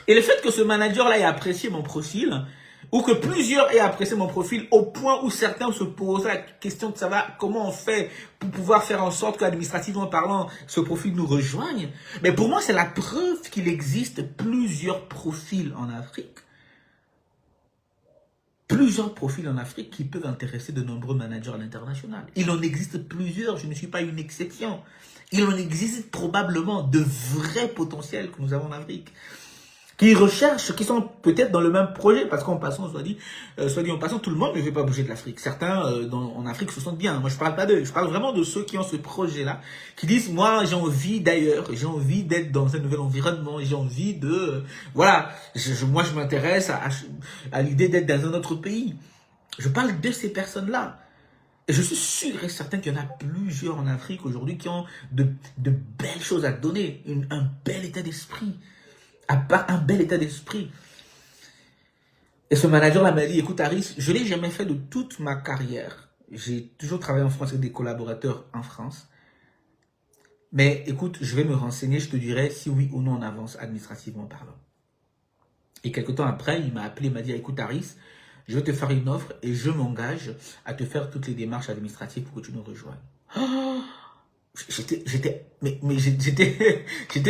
Et le fait que ce manager-là ait apprécié mon profil, ou que plusieurs aient apprécié mon profil au point où certains se posaient la question de savoir comment on fait pour pouvoir faire en sorte qu'administrativement parlant, ce profil nous rejoigne, mais pour moi, c'est la preuve qu'il existe plusieurs profils en Afrique. Plusieurs profils en Afrique qui peuvent intéresser de nombreux managers à l'international. Il en existe plusieurs, je ne suis pas une exception. Il en existe probablement de vrais potentiels que nous avons en Afrique. Qui recherchent, qui sont peut-être dans le même projet, parce qu'en passant, soit dit en passant, tout le monde ne veut pas bouger de l'Afrique. Certains en Afrique se sentent bien. Moi, je parle pas d'eux. Je parle vraiment de ceux qui ont ce projet-là, qui disent, moi, j'ai envie d'ailleurs, j'ai envie d'être dans un nouvel environnement, j'ai envie de, voilà, moi, je m'intéresse à l'idée d'être dans un autre pays. Je parle de ces personnes-là. Et je suis sûr et certain qu'il y en a plusieurs en Afrique aujourd'hui qui ont de belles choses à donner, un bel état d'esprit. Un bel état d'esprit. Et ce manager-là m'a dit, écoute Harris, je ne l'ai jamais fait de toute ma carrière. J'ai toujours travaillé en France avec des collaborateurs en France. Mais écoute, je vais me renseigner, je te dirai si oui ou non on avance administrativement parlant. Et quelques temps après, il m'a appelé, il m'a dit, écoute Harris, je vais te faire une offre et je m'engage à te faire toutes les démarches administratives pour que tu nous rejoignes. Oh, j'étais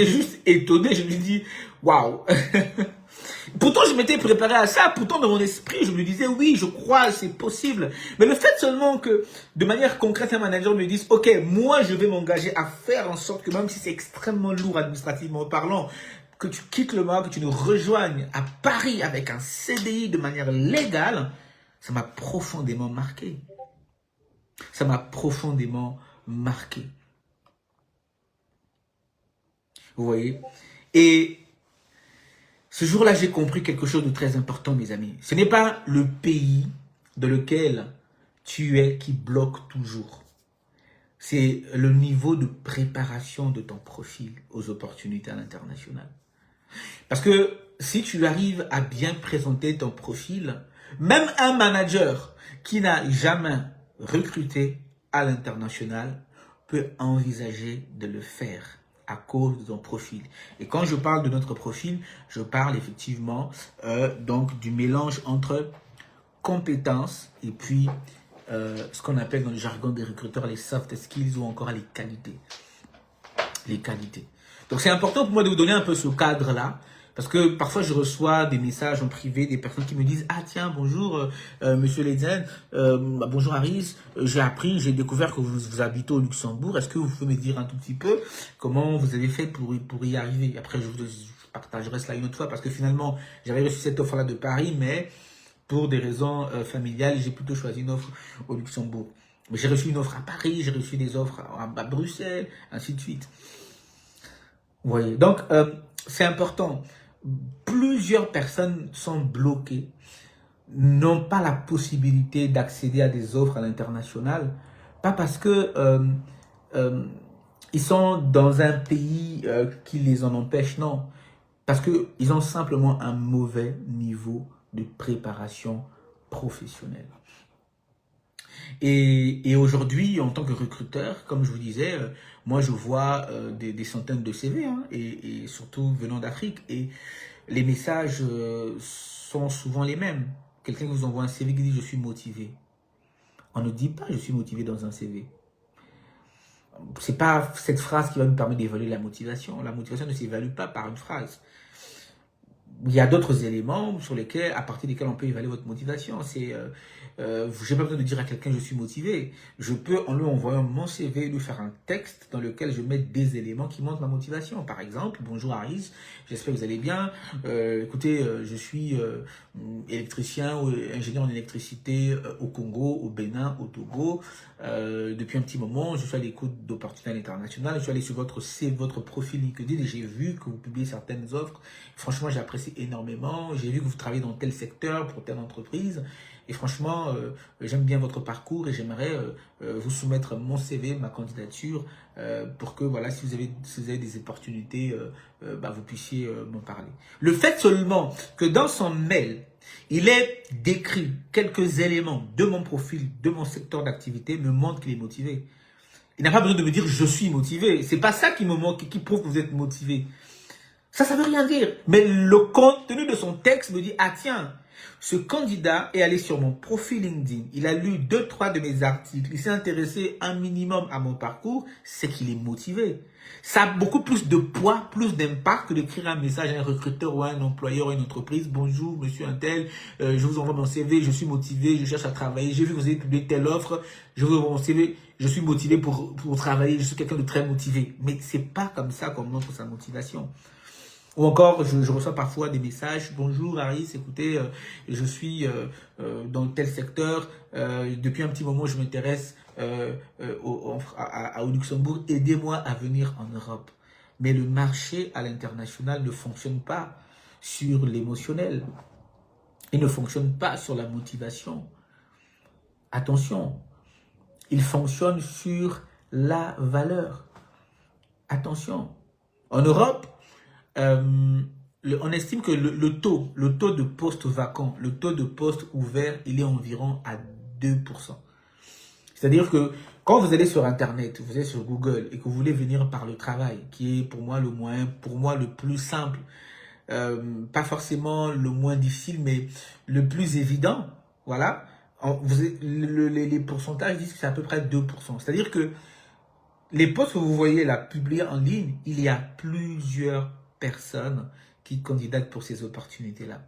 juste étonné, je me dis, waouh. Pourtant, je m'étais préparé à ça. Pourtant, dans mon esprit, je me disais, oui, je crois, c'est possible. Mais le fait seulement que, de manière concrète, un manager me dise, ok, moi, je vais m'engager à faire en sorte que même si c'est extrêmement lourd administrativement parlant, que tu quittes le Maroc, que tu nous rejoignes à Paris avec un CDI de manière légale, ça m'a profondément marqué. Ça m'a profondément marqué. Vous voyez? Et ce jour-là, j'ai compris quelque chose de très important, mes amis. Ce n'est pas le pays dans lequel tu es qui bloque toujours. C'est le niveau de préparation de ton profil aux opportunités à l'international. Parce que si tu arrives à bien présenter ton profil, même un manager qui n'a jamais recruté à l'international peut envisager de le faire à cause de ton profil. Et quand je parle de notre profil, je parle effectivement donc du mélange entre compétences et puis ce qu'on appelle dans le jargon des recruteurs les soft skills ou encore les qualités. Les qualités. Donc c'est important pour moi de vous donner un peu ce cadre-là. Parce que parfois, je reçois des messages en privé, des personnes qui me disent « Ah tiens, bonjour Monsieur Ledzen, bonjour Harris, j'ai découvert que vous habitez au Luxembourg. Est-ce que vous pouvez me dire un tout petit peu comment vous avez fait pour y arriver ?» Après, je partagerai cela une autre fois parce que finalement, j'avais reçu cette offre-là de Paris, mais pour des raisons familiales, j'ai plutôt choisi une offre au Luxembourg. Mais j'ai reçu une offre à Paris, j'ai reçu des offres à Bruxelles, ainsi de suite. Vous voyez, donc c'est important. Plusieurs personnes sont bloquées n'ont pas la possibilité d'accéder à des offres à l'international, pas parce que ils sont dans un pays qui les en empêche, non. Parce qu'ils ont simplement un mauvais niveau de préparation professionnelle. Et aujourd'hui, en tant que recruteur, comme je vous disais, moi je vois des centaines de CV, hein, et surtout venant d'Afrique. Et les messages sont souvent les mêmes. Quelqu'un qui vous envoie un CV qui dit « je suis motivé ». On ne dit pas « je suis motivé » dans un CV. Ce n'est pas cette phrase qui va nous permettre d'évaluer la motivation. La motivation ne s'évalue pas par une phrase. Il y a d'autres éléments sur lesquels, à partir desquels on peut évaluer votre motivation. Je n'ai pas besoin de dire à quelqu'un je suis motivé. Je peux, en lui envoyant mon CV, lui faire un texte dans lequel je mets des éléments qui montrent ma motivation. Par exemple, bonjour Aris, j'espère que vous allez bien. Écoutez, je suis électricien ou ingénieur en électricité au Congo, au Bénin, au Togo. Depuis un petit moment, je suis à l'écoute d'opportunités internationales. Je suis allé sur votre profil LinkedIn et j'ai vu que vous publiez certaines offres. Franchement, j'ai apprécié énormément. J'ai vu que vous travaillez dans tel secteur pour telle entreprise. Et franchement, j'aime bien votre parcours et j'aimerais vous soumettre mon CV, ma candidature, pour que voilà, si vous avez des opportunités, vous puissiez m'en parler. Le fait seulement que dans son mail, il ait décrit quelques éléments de mon profil, de mon secteur d'activité, me montre qu'il est motivé. Il n'a pas besoin de me dire je suis motivé. C'est pas ça qui me manque, qui prouve que vous êtes motivé. Ça veut rien dire. Mais le contenu de son texte me dit, ah tiens, ce candidat est allé sur mon profil LinkedIn, il a lu 2-3 de mes articles, il s'est intéressé un minimum à mon parcours, c'est qu'il est motivé. Ça a beaucoup plus de poids, plus d'impact que d'écrire un message à un recruteur ou à un employeur ou à une entreprise. Bonjour, monsieur Untel, je vous envoie mon CV, je suis motivé, je cherche à travailler, j'ai vu que vous avez publié telle offre, je vous envoie mon CV, je suis motivé pour travailler, je suis quelqu'un de très motivé. Mais c'est pas comme ça qu'on montre sa motivation. Ou encore, je reçois parfois des messages. Bonjour Aris, écoutez, je suis dans tel secteur. Depuis un petit moment, je m'intéresse au Luxembourg. Aidez-moi à venir en Europe. Mais le marché à l'international ne fonctionne pas sur l'émotionnel. Il ne fonctionne pas sur la motivation. Attention, il fonctionne sur la valeur. Attention. En Europe, on estime que le taux de postes vacants, le taux de postes ouverts, il est environ à 2%. C'est-à-dire que quand vous allez sur Internet, vous êtes sur Google et que vous voulez venir par le travail, qui est pour moi le moyen, pour moi le plus simple, pas forcément le moins difficile, mais le plus évident, voilà, les pourcentages disent que c'est à peu près 2%. C'est-à-dire que les postes que vous voyez là publiés en ligne, il y a plusieurs personnes qui candidatent pour ces opportunités-là.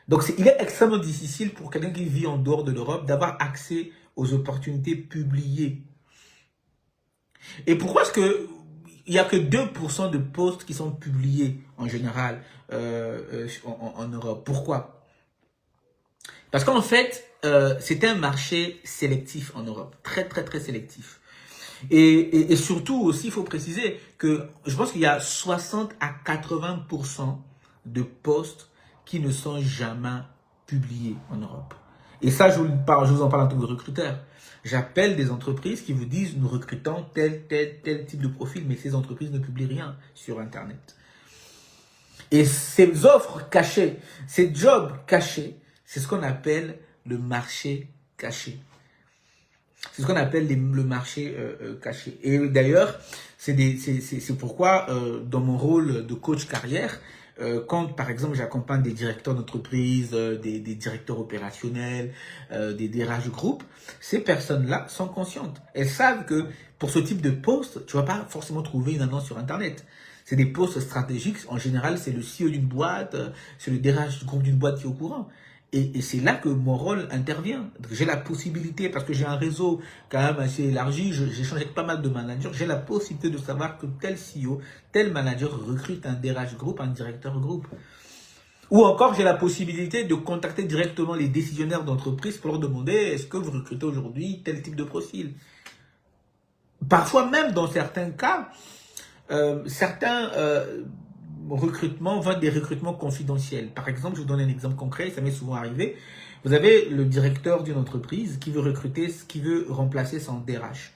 Donc, il est extrêmement difficile pour quelqu'un qui vit en dehors de l'Europe d'avoir accès aux opportunités publiées. Et pourquoi est-ce qu'il n'y a que 2% de postes qui sont publiés en général en Europe? Pourquoi? Parce qu'en fait, c'est un marché sélectif en Europe, très très très sélectif. Et surtout aussi, il faut préciser que je pense qu'il y a 60 à 80% de postes qui ne sont jamais publiés en Europe. Et ça, je vous en parle en tant que recruteur. J'appelle des entreprises qui vous disent, nous recrutons tel type de profil, mais ces entreprises ne publient rien sur Internet. Et ces offres cachées, ces jobs cachés, c'est ce qu'on appelle le marché caché. C'est ce qu'on appelle le marché caché. Et d'ailleurs, c'est pourquoi dans mon rôle de coach carrière, quand par exemple j'accompagne des directeurs d'entreprise, des directeurs opérationnels, des DRH groupes, ces personnes-là sont conscientes. Elles savent que pour ce type de poste, tu ne vas pas forcément trouver une annonce sur Internet. C'est des postes stratégiques. En général, c'est le CEO d'une boîte, c'est le DRH du groupe d'une boîte qui est au courant. Et c'est là que mon rôle intervient. J'ai la possibilité, parce que j'ai un réseau quand même assez élargi, j'échange avec pas mal de managers, j'ai la possibilité de savoir que tel CEO, tel manager recrute un DRH groupe, un directeur groupe. Ou encore, j'ai la possibilité de contacter directement les décisionnaires d'entreprise pour leur demander, est-ce que vous recrutez aujourd'hui tel type de profil? Parfois même, dans certains cas, certains recrutements vont être des recrutements confidentiels. Par exemple, je vous donne un exemple concret, ça m'est souvent arrivé. Vous avez le directeur d'une entreprise qui veut recruter, qui veut remplacer son DRH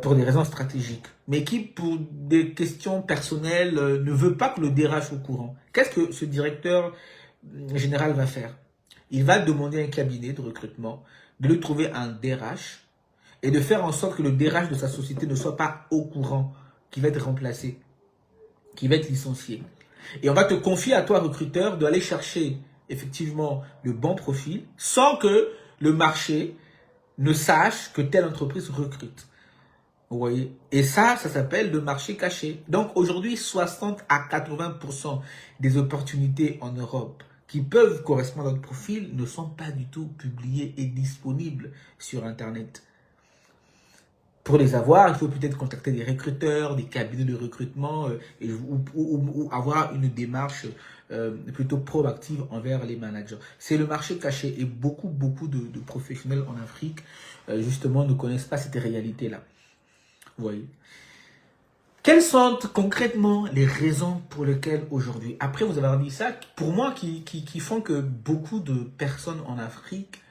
pour des raisons stratégiques, mais qui, pour des questions personnelles, ne veut pas que le DRH soit au courant. Qu'est-ce que ce directeur général va faire? Il va demander à un cabinet de recrutement de lui trouver un DRH et de faire en sorte que le DRH de sa société ne soit pas au courant qu'il va être remplacé, qu'il va être licencié. Et on va te confier à toi, recruteur, d'aller chercher effectivement le bon profil sans que le marché ne sache que telle entreprise recrute. Vous voyez? Et ça s'appelle le marché caché. Donc aujourd'hui, 60 à 80% des opportunités en Europe qui peuvent correspondre à notre profil ne sont pas du tout publiées et disponibles sur Internet. Pour les avoir, il faut peut-être contacter des recruteurs, des cabinets de recrutement ou avoir une démarche plutôt proactive envers les managers. C'est le marché caché et beaucoup de professionnels en Afrique justement ne connaissent pas cette réalité-là. Vous voyez. Quelles sont concrètement les raisons pour lesquelles aujourd'hui, après vous avez dit ça, pour moi qui font que beaucoup de personnes en Afrique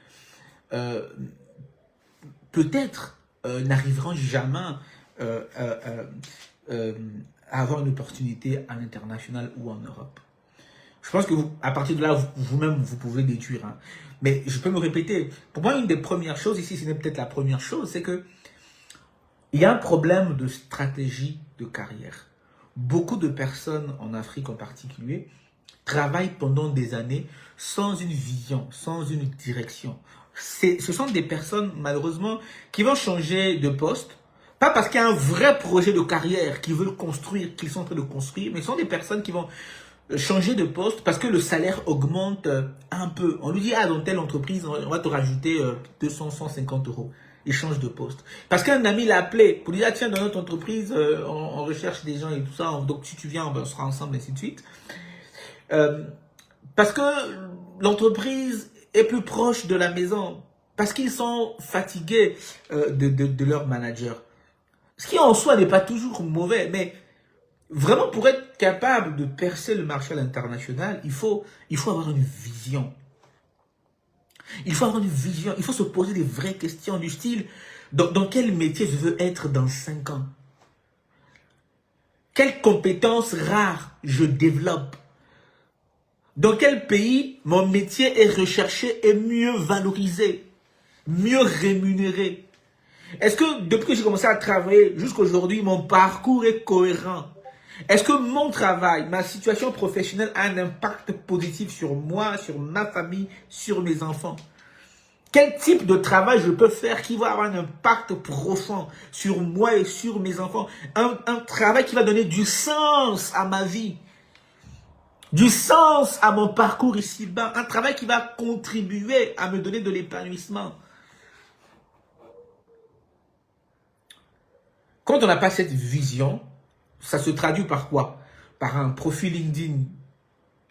peut-être n'arriveront jamais à avoir une opportunité à l'international ou en Europe. Je pense que à partir de là, vous-même, vous pouvez déduire. Hein. Mais je peux me répéter. Pour moi, une des premières choses, ici, ce n'est peut-être la première chose, c'est que il y a un problème de stratégie de carrière. Beaucoup de personnes en Afrique en particulier travaillent pendant des années sans une vision, sans une direction. Ce sont des personnes, malheureusement, qui vont changer de poste, pas parce qu'il y a un vrai projet de carrière qu'ils veulent construire, qu'ils sont en train de construire, mais ce sont des personnes qui vont changer de poste parce que le salaire augmente un peu. On lui dit, ah, dans telle entreprise, on va te rajouter 200, 150 euros. Il change de poste. Parce qu'un ami l'a appelé pour lui dire, ah, tiens, dans notre entreprise, on recherche des gens et tout ça, donc si tu viens, on sera ensemble, et ainsi de suite. Parce que l'entreprise est plus proche de la maison, parce qu'ils sont fatigués de leur manager. Ce qui en soi n'est pas toujours mauvais, mais vraiment pour être capable de percer le marché à l'international, il faut avoir une vision. Il faut avoir une vision, il faut se poser des vraies questions du style, dans quel métier je veux être dans 5 ans? Quelles compétences rares je développe? Dans quel pays mon métier est recherché et mieux valorisé, mieux rémunéré? Est-ce que depuis que j'ai commencé à travailler jusqu'à aujourd'hui, mon parcours est cohérent? Est-ce que mon travail, ma situation professionnelle a un impact positif sur moi, sur ma famille, sur mes enfants? Quel type de travail je peux faire qui va avoir un impact profond sur moi et sur mes enfants? Un travail qui va donner du sens à ma vie, du sens à mon parcours ici-bas, un travail qui va contribuer à me donner de l'épanouissement. Quand on n'a pas cette vision, ça se traduit par quoi? Par un profil LinkedIn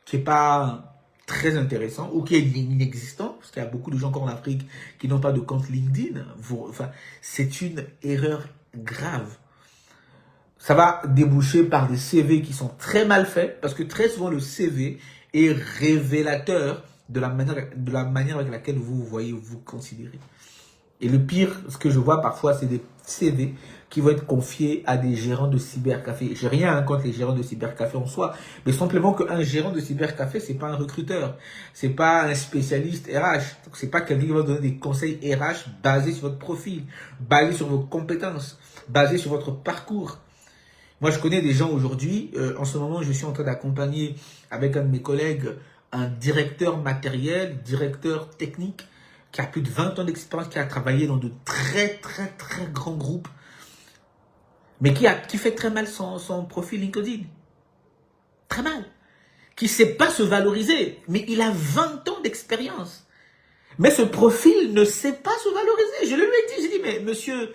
qui n'est pas très intéressant ou qui est inexistant, parce qu'il y a beaucoup de gens encore en Afrique qui n'ont pas de compte LinkedIn. Enfin, c'est une erreur grave. Ça va déboucher par des CV qui sont très mal faits, parce que très souvent le CV est révélateur de la manière avec laquelle vous voyez, vous considérez. Et le pire, ce que je vois parfois, c'est des CV qui vont être confiés à des gérants de cybercafé. J'ai rien contre les gérants de cybercafé en soi, mais simplement qu'un gérant de cybercafé, c'est pas un recruteur, c'est pas un spécialiste RH, donc c'est pas quelqu'un qui va donner des conseils RH basés sur votre profil, basés sur vos compétences, basés sur votre parcours. Moi, je connais des gens aujourd'hui, en ce moment, je suis en train d'accompagner avec un de mes collègues un directeur matériel, directeur technique, qui a plus de 20 ans d'expérience, qui a travaillé dans de très grands groupes, mais qui fait très mal son profil LinkedIn. Très mal. Qui ne sait pas se valoriser, mais il a 20 ans d'expérience. Mais ce profil ne sait pas se valoriser. Je le lui ai dit, j'ai dit, mais monsieur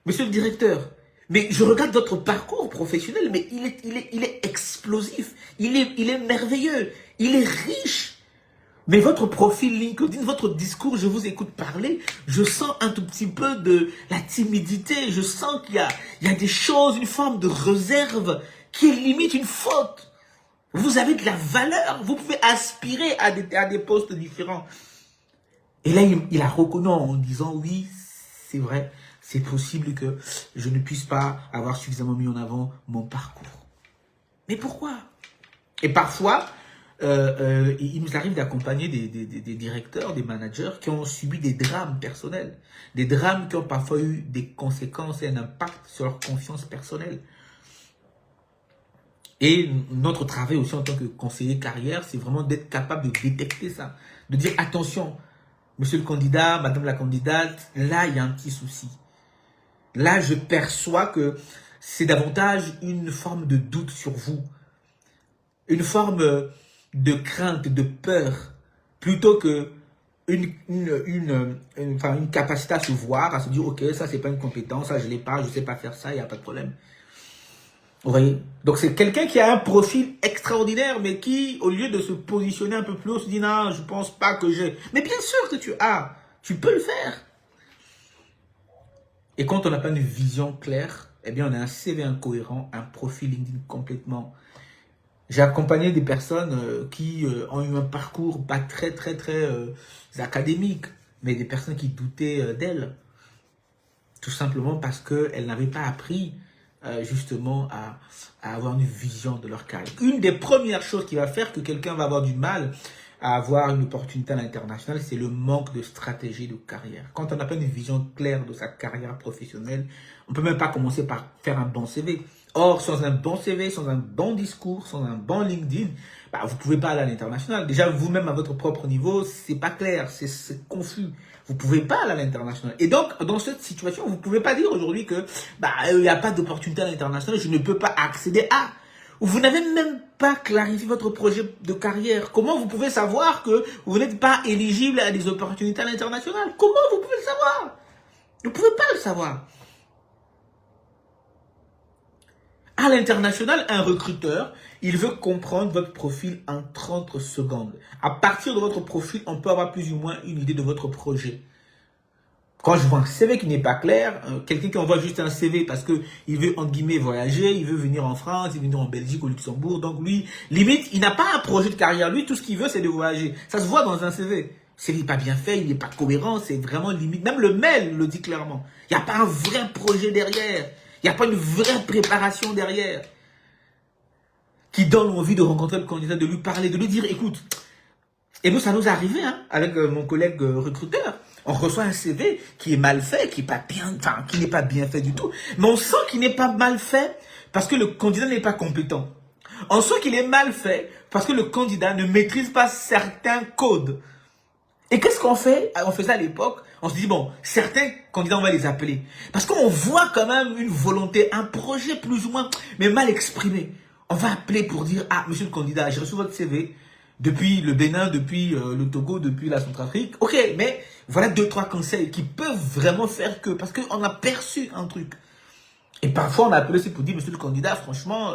le directeur, mais je regarde votre parcours professionnel, mais il est explosif, il est merveilleux, il est riche. Mais votre profil LinkedIn, votre discours, je vous écoute parler, je sens un tout petit peu de la timidité, je sens qu'il y a des choses, une forme de réserve qui est limite une faute. Vous avez de la valeur, vous pouvez aspirer à des postes différents. Et là, il a reconnu en disant, oui, c'est vrai, c'est possible que je ne puisse pas avoir suffisamment mis en avant mon parcours. Mais pourquoi? Et parfois, il nous arrive d'accompagner des directeurs, des managers qui ont subi des drames personnels. Des drames qui ont parfois eu des conséquences et un impact sur leur confiance personnelle. Et notre travail aussi en tant que conseiller carrière, c'est vraiment d'être capable de détecter ça. De dire, attention, monsieur le candidat, madame la candidate, là, il y a un petit souci. Là, je perçois que c'est davantage une forme de doute sur vous. Une forme de crainte, de peur, plutôt que une capacité à se voir, à se dire, ok, ça, c'est pas une compétence, ça, je l'ai pas, je sais pas faire ça, il n'y a pas de problème. Vous voyez? Donc, c'est quelqu'un qui a un profil extraordinaire, mais qui, au lieu de se positionner un peu plus haut, se dit, non, je pense pas que j'ai. Mais bien sûr que tu as. Tu peux le faire. Et quand on n'a pas une vision claire, eh bien, on a un CV incohérent, un profil LinkedIn complètement. J'ai accompagné des personnes qui ont eu un parcours pas très académique, mais des personnes qui doutaient d'elles. Tout simplement parce qu'elles n'avaient pas appris justement à avoir une vision de leur carrière. Une des premières choses qui va faire que quelqu'un va avoir du mal à avoir une opportunité à l'international, c'est le manque de stratégie de carrière. Quand on n'a pas une vision claire de sa carrière professionnelle, on ne peut même pas commencer par faire un bon CV. Or, sans un bon CV, sans un bon discours, sans un bon LinkedIn, bah, vous ne pouvez pas aller à l'international. Déjà, vous-même, à votre propre niveau, c'est pas clair, c'est confus. Vous ne pouvez pas aller à l'international. Et donc, dans cette situation, vous ne pouvez pas dire aujourd'hui que bah, il n'y a pas d'opportunité à l'international, je ne peux pas accéder à. Vous n'avez même pas clarifié votre projet de carrière. Comment vous pouvez savoir que vous n'êtes pas éligible à des opportunités à l'international? Comment vous pouvez le savoir? Vous ne pouvez pas le savoir. À l'international, un recruteur, il veut comprendre votre profil en 30 secondes. À partir de votre profil, on peut avoir plus ou moins une idée de votre projet. Quand je vois un CV qui n'est pas clair, quelqu'un qui envoie juste un CV parce qu'il veut, entre guillemets, voyager, il veut venir en France, il veut venir en Belgique, au Luxembourg, donc lui, limite, il n'a pas un projet de carrière. Lui, tout ce qu'il veut, c'est de voyager. Ça se voit dans un CV. Le CV n'est pas bien fait, il n'est pas cohérent, c'est vraiment limite. Même le mail le dit clairement. Il n'y a pas un vrai projet derrière. Il n'y a pas une vraie préparation derrière qui donne envie de rencontrer le candidat, de lui parler, de lui dire, écoute, et nous, ça nous est arrivé avec mon collègue recruteur. On reçoit un CV qui est mal fait, qui n'est pas bien fait du tout. Mais on sent qu'il n'est pas mal fait parce que le candidat n'est pas compétent. On sent qu'il est mal fait parce que le candidat ne maîtrise pas certains codes. Et qu'est-ce qu'on fait? On faisait à l'époque, on se dit, bon, certains candidats, on va les appeler. Parce qu'on voit quand même une volonté, un projet plus ou moins, mais mal exprimé. On va appeler pour dire, ah, monsieur le candidat, j'ai reçu votre CV depuis le Bénin, depuis le Togo, depuis la Centrafrique. Ok, mais voilà 2-3 conseils qui peuvent vraiment faire que, parce qu'on a perçu un truc. Et parfois, on a appelé aussi pour dire, monsieur le candidat, franchement,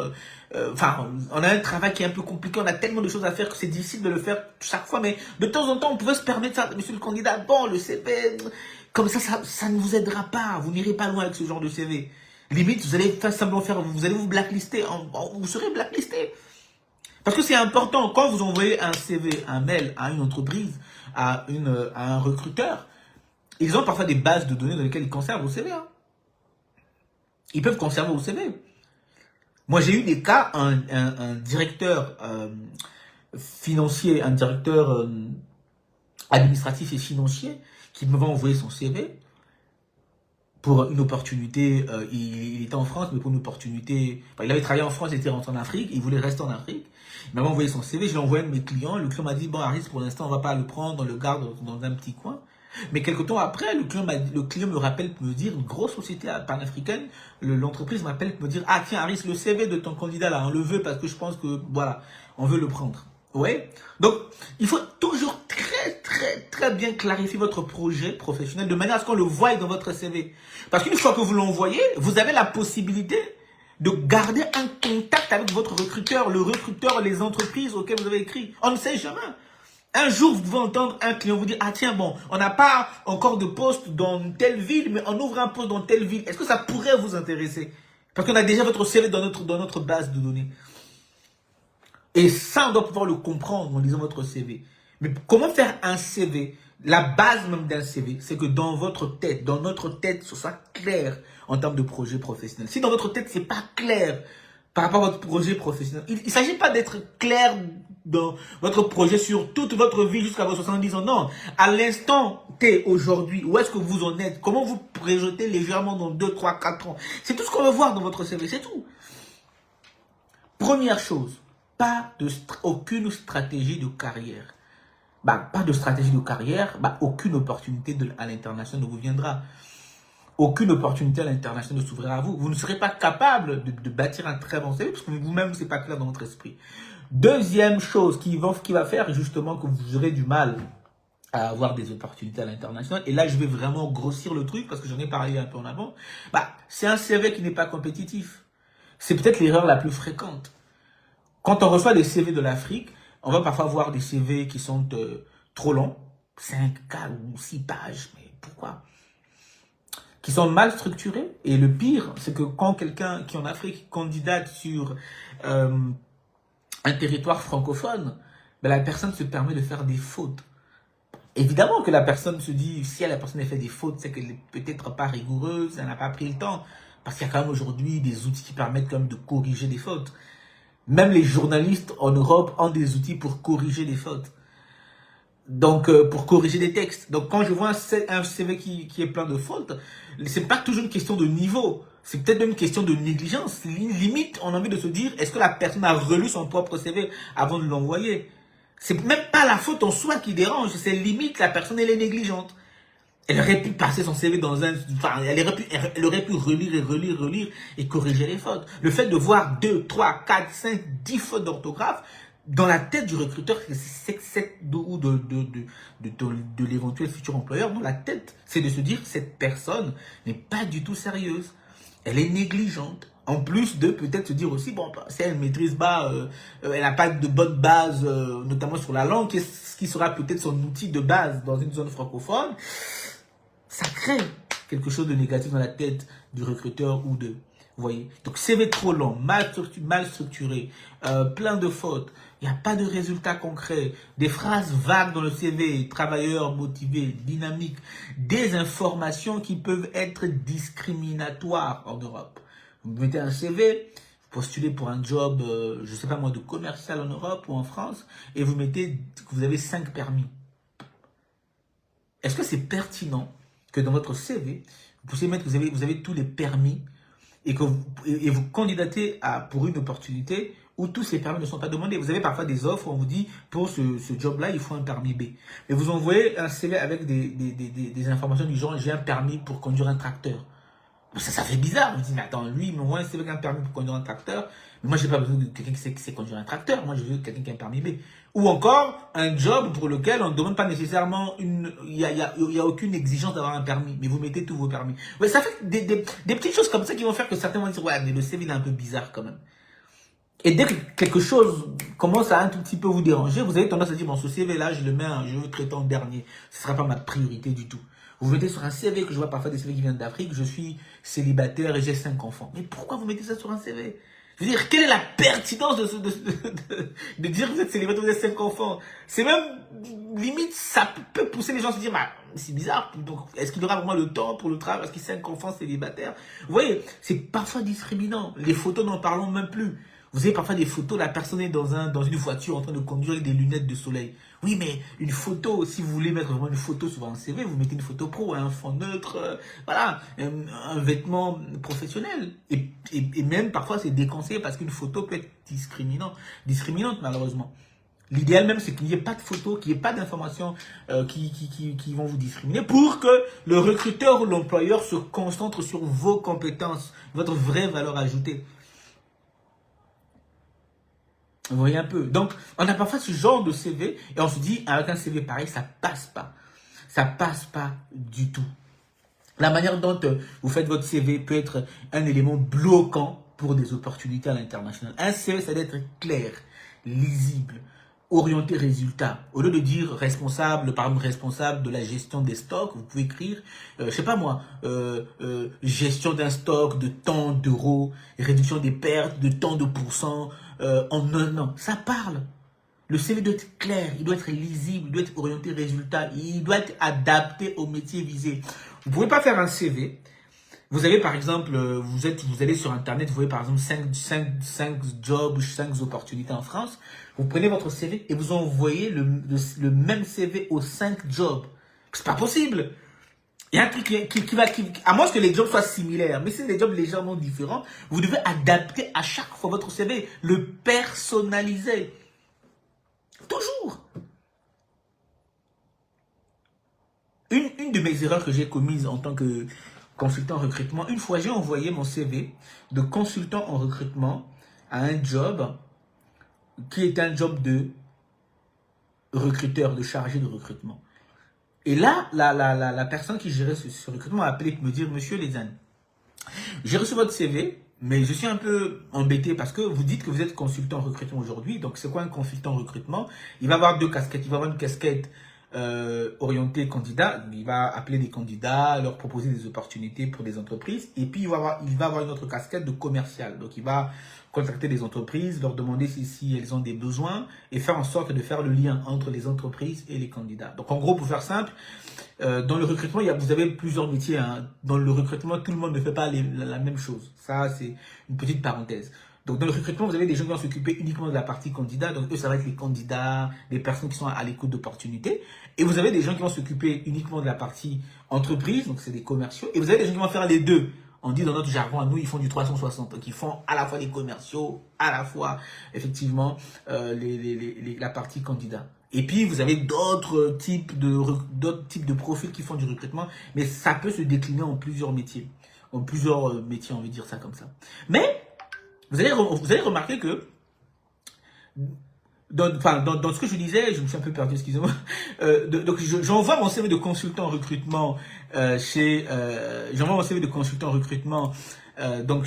on a un travail qui est un peu compliqué, on a tellement de choses à faire que c'est difficile de le faire chaque fois, mais de temps en temps, on pouvait se permettre ça, monsieur le candidat, bon, le CV, comme ça ne vous aidera pas, vous n'irez pas loin avec ce genre de CV. Limite, vous allez faire semblant faire, vous allez vous blacklister, vous serez blacklisté. Parce que c'est important, quand vous envoyez un CV, un mail à une entreprise, à un recruteur, ils ont parfois des bases de données dans lesquelles ils conservent vos CV. Ils peuvent conserver vos CV. Moi, j'ai eu des cas, un directeur financier, un directeur administratif et financier qui m'avait envoyé son CV pour une opportunité. Il était en France, mais pour une opportunité. Il avait travaillé en France, il était rentré en Afrique, il voulait rester en Afrique. Il m'avait envoyé son CV, je l'ai envoyé à un de mes clients. Le client m'a dit, bon, Aris, pour l'instant, on ne va pas le prendre, on le garde dans un petit coin. Mais quelque temps après, le client me rappelle pour me dire, une grosse société panafricaine, l'entreprise m'appelle pour me dire, ah tiens, Aris, le CV de ton candidat là, on le veut parce que je pense que, voilà, on veut le prendre. Ouais. Donc, il faut toujours très bien clarifier votre projet professionnel de manière à ce qu'on le voie dans votre CV. Parce qu'une fois que vous l'envoyez, vous avez la possibilité de garder un contact avec votre recruteur, le recruteur, les entreprises auxquelles vous avez écrit. On ne sait jamais. Un jour, vous pouvez entendre un client vous dire, ah tiens, bon, on n'a pas encore de poste dans telle ville, mais on ouvre un poste dans telle ville. Est-ce que ça pourrait vous intéresser? Parce qu'on a déjà votre CV dans notre base de données. Et ça, on doit pouvoir le comprendre en lisant votre CV. Mais comment faire un CV? La base même d'un CV, c'est que dans votre tête, dans notre tête, ce soit clair en termes de projet professionnel. Si dans votre tête, c'est pas clair par rapport à votre projet professionnel, il ne s'agit pas d'être clair dans votre projet sur toute votre vie jusqu'à vos 70 ans. Non, à l'instant T aujourd'hui, où est-ce que vous en êtes? Comment vous projetez légèrement dans 2, 3, 4 ans? C'est tout ce qu'on veut voir dans votre CV, c'est tout. Première chose, aucune stratégie de carrière. Pas de stratégie de carrière, aucune opportunité à l'international ne vous viendra. Aucune opportunité à l'international ne s'ouvrira à vous. Vous ne serez pas capable de bâtir un très bon CV parce que vous-même, ce n'est pas clair dans votre esprit. Deuxième chose qui va faire justement que vous aurez du mal à avoir des opportunités à l'international, et là je vais vraiment grossir le truc parce que j'en ai parlé un peu en avant, c'est un CV qui n'est pas compétitif. C'est peut-être l'erreur la plus fréquente. Quand on reçoit des CV de l'Afrique, on va parfois voir des CV qui sont trop longs, 5, 4 ou 6 pages, mais pourquoi? Qui sont mal structurés. Et le pire, c'est que quand quelqu'un qui en Afrique candidate sur un territoire francophone, la personne se permet de faire des fautes. Évidemment que la personne se dit, si la personne a fait des fautes, c'est qu'elle n'est peut-être pas rigoureuse, elle n'a pas pris le temps. Parce qu'il y a quand même aujourd'hui des outils qui permettent quand même de corriger des fautes. Même les journalistes en Europe ont des outils pour corriger des fautes. Donc, pour corriger des textes. Donc, quand je vois un CV qui est plein de fautes, c'est pas toujours une question de niveau. C'est peut-être même une question de négligence. Limite, on a envie de se dire, est-ce que la personne a relu son propre CV avant de l'envoyer? C'est même pas la faute en soi qui dérange. C'est limite, la personne, elle est négligente. Elle aurait pu passer son CV dans un... Enfin, elle aurait pu relire et corriger les fautes. Le fait de voir 2, 3, 4, 5, 10 fautes d'orthographe, dans la tête du recruteur, ou de l'éventuel futur employeur, dans la tête, c'est de se dire que cette personne n'est pas du tout sérieuse. Elle est négligente. En plus de peut-être se dire aussi, bon, si elle maîtrise pas, elle n'a pas de bonne base, notamment sur la langue, ce qui sera peut-être son outil de base dans une zone francophone, ça crée quelque chose de négatif dans la tête du recruteur ou de... Vous voyez? Donc, CV trop long, mal structuré, plein de fautes, il n'y a pas de résultats concrets, des phrases vagues dans le CV, travailleur motivé, dynamique, des informations qui peuvent être discriminatoires en Europe. Vous mettez un CV, vous postulez pour un job, je ne sais pas moi, de commercial en Europe ou en France, et vous mettez que vous avez 5 permis. Est-ce que c'est pertinent que dans votre CV, vous puissiez mettre que vous avez tous les permis et que vous candidatez pour une opportunité où tous ces permis ne sont pas demandés? Vous avez parfois des offres où on vous dit pour ce job-là, il faut un permis B. Mais vous envoyez un CV avec des informations du genre, j'ai un permis pour conduire un tracteur. Ça fait bizarre. On me dit, mais attends, lui, il m'envoie un CV avec un permis pour conduire un tracteur. Mais moi, je n'ai pas besoin de quelqu'un qui sait conduire un tracteur. Moi, je veux quelqu'un qui a un permis B. Ou encore, un job pour lequel on ne demande pas nécessairement il y a aucune exigence d'avoir un permis. Mais vous mettez tous vos permis. Ouais, ça fait des petites choses comme ça qui vont faire que certains vont dire, ouais, mais le CV, il est un peu bizarre quand même. Et dès que quelque chose commence à un tout petit peu vous déranger, vous avez tendance à dire, bon, ce CV-là, je le mets, je veux le traiter en dernier. Ce ne sera pas ma priorité du tout. Vous mettez sur un CV, que je vois parfois des CV qui viennent d'Afrique, je suis célibataire et j'ai 5 enfants. Mais pourquoi vous mettez ça sur un CV? Je veux dire, quelle est la pertinence de dire que vous êtes célibataire, vous avez 5 enfants? C'est même, limite, ça peut pousser les gens à se dire, c'est bizarre, donc est-ce qu'il aura vraiment le temps pour le travail parce qu'il a 5 enfants célibataires? Vous voyez, c'est parfois discriminant. Les photos, n'en parlons même plus. Vous avez parfois des photos, la personne est dans une voiture en train de conduire avec des lunettes de soleil. Oui, mais une photo, si vous voulez mettre vraiment une photo sur un CV, vous mettez une photo pro, un fond neutre, voilà, un vêtement professionnel. Et même parfois, c'est déconseillé parce qu'une photo peut être discriminante malheureusement. L'idéal même, c'est qu'il n'y ait pas de photos, qu'il n'y ait pas d'informations qui vont vous discriminer pour que le recruteur ou l'employeur se concentre sur vos compétences, votre vraie valeur ajoutée. Vous voyez un peu. Donc, on a parfois ce genre de CV et on se dit, avec un CV pareil, ça passe pas. Ça passe pas du tout. La manière dont vous faites votre CV peut être un élément bloquant pour des opportunités à l'international. Un CV, ça doit être clair, lisible, orienté résultat. Au lieu de dire responsable, par exemple responsable de la gestion des stocks, vous pouvez écrire, je sais pas moi, gestion d'un stock de tant d'euros, réduction des pertes de tant de pourcents en un an. Ça parle. Le CV doit être clair, il doit être lisible, il doit être orienté résultat, il doit être adapté au métier visé. Vous ne pouvez pas faire un CV. Vous avez par exemple, vous allez sur Internet, vous voyez par exemple 5 jobs, 5 opportunités en France. Vous prenez votre CV et vous envoyez le même CV aux 5 jobs. C'est pas possible. Il y a un truc à moins que les jobs soient similaires, mais si les jobs légèrement différents, vous devez adapter à chaque fois votre CV, le personnaliser. Toujours. Une de mes erreurs que j'ai commises en tant que consultant en recrutement, une fois j'ai envoyé mon CV de consultant en recrutement à un job qui est un job de recruteur, de chargé de recrutement. Et là, la personne qui gérait ce recrutement m'a appelé pour me dire, Monsieur Lezane, j'ai reçu votre CV, mais je suis un peu embêté parce que vous dites que vous êtes consultant en recrutement aujourd'hui. Donc, c'est quoi un consultant en recrutement? Il va avoir deux casquettes. Il va avoir une casquette orientée candidat. Il va appeler des candidats, leur proposer des opportunités pour des entreprises. Et puis, il va avoir une autre casquette de commercial. Donc, il va contacter des entreprises, leur demander si elles ont des besoins et faire en sorte de faire le lien entre les entreprises et les candidats. Donc, en gros, pour faire simple, dans le recrutement, vous avez plusieurs métiers. Hein. Dans le recrutement, tout le monde ne fait pas la même chose. Ça, c'est une petite parenthèse. Donc, dans le recrutement, vous avez des gens qui vont s'occuper uniquement de la partie candidat. Donc, eux, ça va être les candidats, les personnes qui sont à l'écoute d'opportunités. Et vous avez des gens qui vont s'occuper uniquement de la partie entreprise. Donc, c'est des commerciaux. Et vous avez des gens qui vont faire les deux. On dit dans notre jargon, à nous, ils font du 360. Donc, ils font à la fois les commerciaux, à la fois, effectivement, la partie candidat. Et puis, vous avez d'autres types de profils qui font du recrutement, mais ça peut se décliner en plusieurs métiers. En plusieurs métiers, on veut dire ça comme ça. Mais, vous allez remarquer que, dans ce que je disais, je me suis un peu perdu, excusez-moi. Donc, j'envoie mon CV de consultant en recrutement j'envoie mon CV de consultant en recrutement donc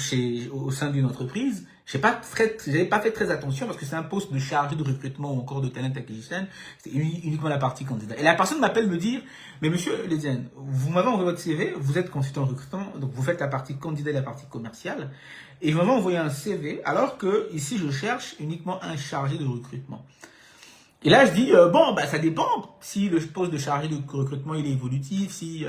au sein d'une entreprise. J'avais pas fait très attention parce que c'est un poste de chargé de recrutement ou encore de talent acquisition. C'est uniquement la partie candidat. Et la personne m'appelle me dire, mais monsieur Lezane, vous m'avez envoyé votre CV, vous êtes consultant en recrutement, donc vous faites la partie candidat et la partie commerciale. Et vous m'avez envoyé un CV alors que ici je cherche uniquement un chargé de recrutement. Et là, je dis, bon, bah, ça dépend si le poste de chargé de recrutement il est évolutif, si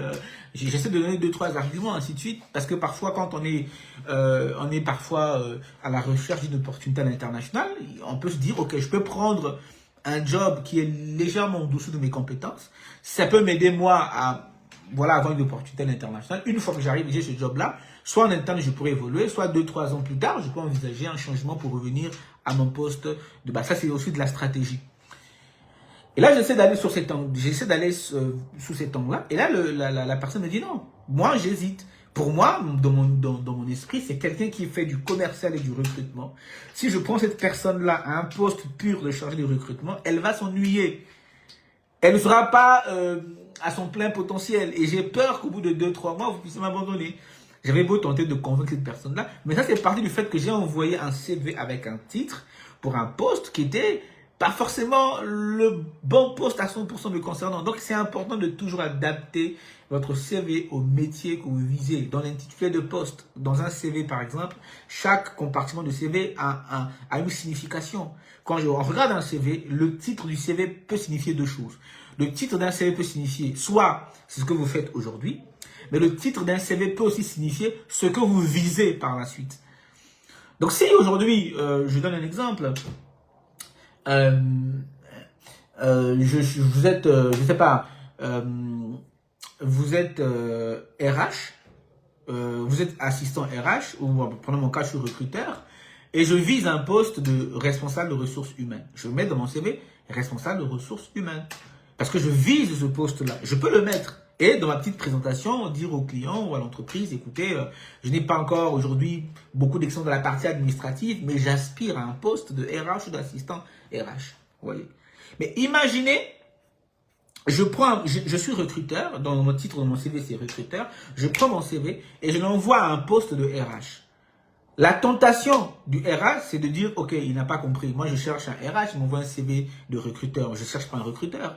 j'essaie de donner 2-3 arguments, ainsi de suite, parce que parfois, quand on est parfois à la recherche d'une opportunité à l'international, on peut se dire, ok, je peux prendre un job qui est légèrement au-dessous de mes compétences, ça peut m'aider moi à avoir une opportunité à l'international. Une fois que j'arrive, j'ai ce job-là, soit en interne, je pourrais évoluer, soit 2-3 ans plus tard, je peux envisager un changement pour revenir à mon poste de base. Ça, c'est aussi de la stratégie. Et là, j'essaie d'aller sur cet angle, sous cet angle-là. Et là, la personne me dit non. Moi, j'hésite. Pour moi, dans mon esprit, c'est quelqu'un qui fait du commercial et du recrutement. Si je prends cette personne-là à un poste pur de chargé de recrutement, elle va s'ennuyer. Elle ne sera pas à son plein potentiel. Et j'ai peur qu'au bout de 2-3 mois, vous puissiez m'abandonner. J'avais beau tenter de convaincre cette personne-là. Mais ça, c'est parti du fait que j'ai envoyé un CV avec un titre pour un poste qui était pas forcément le bon poste à 100% me concernant. Donc, c'est important de toujours adapter votre CV au métier que vous visez. Dans l'intitulé de poste, dans un CV par exemple, chaque compartiment de CV a une signification. Quand on regarde un CV, le titre du CV peut signifier deux choses. Le titre d'un CV peut signifier soit c'est ce que vous faites aujourd'hui, mais le titre d'un CV peut aussi signifier ce que vous visez par la suite. Donc, si aujourd'hui, je donne un exemple, vous êtes, je sais pas, vous êtes RH, vous êtes assistant RH, ou prenons mon cas, je suis recruteur, et je vise un poste de responsable de ressources humaines. Je mets dans mon CV responsable de ressources humaines, parce que je vise ce poste-là. Je peux le mettre. Et dans ma petite présentation, dire au client ou à l'entreprise, écoutez, je n'ai pas encore aujourd'hui beaucoup d'expérience dans la partie administrative, mais j'aspire à un poste de RH ou d'assistant RH. Vous voyez. Mais imaginez, je suis recruteur, dans mon titre de mon CV c'est recruteur, je prends mon CV et je l'envoie à un poste de RH. La tentation du RH, c'est de dire, ok, il n'a pas compris. Moi, je cherche un RH, il m'envoie un CV de recruteur. Je ne cherche pas un recruteur.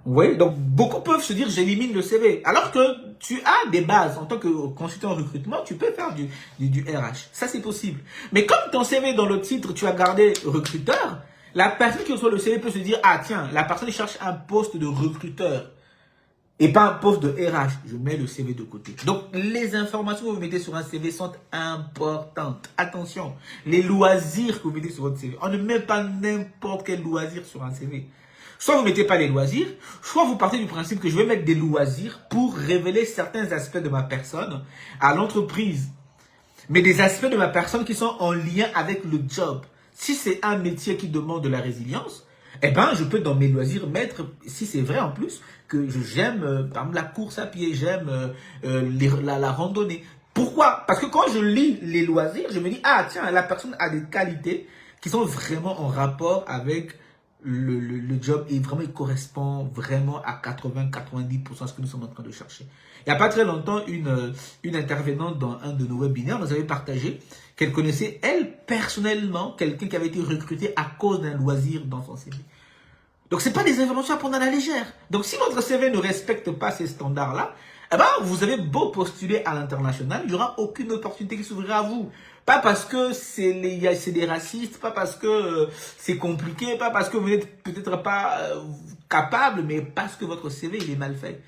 Vous voyez, donc beaucoup peuvent se dire, j'élimine le CV. Alors que tu as des bases. En tant que consultant en recrutement, tu peux faire du RH. Ça, c'est possible. Mais comme ton CV, dans le titre, tu as gardé recruteur, la personne qui reçoit le CV peut se dire, ah tiens, la personne cherche un poste de recruteur et pas un poste de RH. Je mets le CV de côté. Donc, les informations que vous mettez sur un CV sont importantes. Attention, les loisirs que vous mettez sur votre CV. On ne met pas n'importe quel loisir sur un CV. Soit vous ne mettez pas les loisirs, soit vous partez du principe que je vais mettre des loisirs pour révéler certains aspects de ma personne à l'entreprise. Mais des aspects de ma personne qui sont en lien avec le job. Si c'est un métier qui demande de la résilience, eh ben, je peux dans mes loisirs mettre, si c'est vrai en plus, que j'aime par exemple la course à pied, j'aime la randonnée. Pourquoi? Parce que quand je lis les loisirs, je me dis, ah tiens, la personne a des qualités qui sont vraiment en rapport avec le job et vraiment il correspond vraiment à 80-90% à ce que nous sommes en train de chercher. Il n'y a pas très longtemps, une intervenante dans un de nos webinaires nous avait partagé qu'elle connaissait, elle, personnellement, quelqu'un qui avait été recruté à cause d'un loisir dans son CV. Donc, ce n'est pas des informations à prendre à la légère. Donc, si votre CV ne respecte pas ces standards-là, eh ben, vous avez beau postuler à l'international, il n'y aura aucune opportunité qui s'ouvrira à vous. Pas parce que c'est des racistes, pas parce que c'est compliqué, pas parce que vous n'êtes peut-être pas capable, mais parce que votre CV il est mal fait.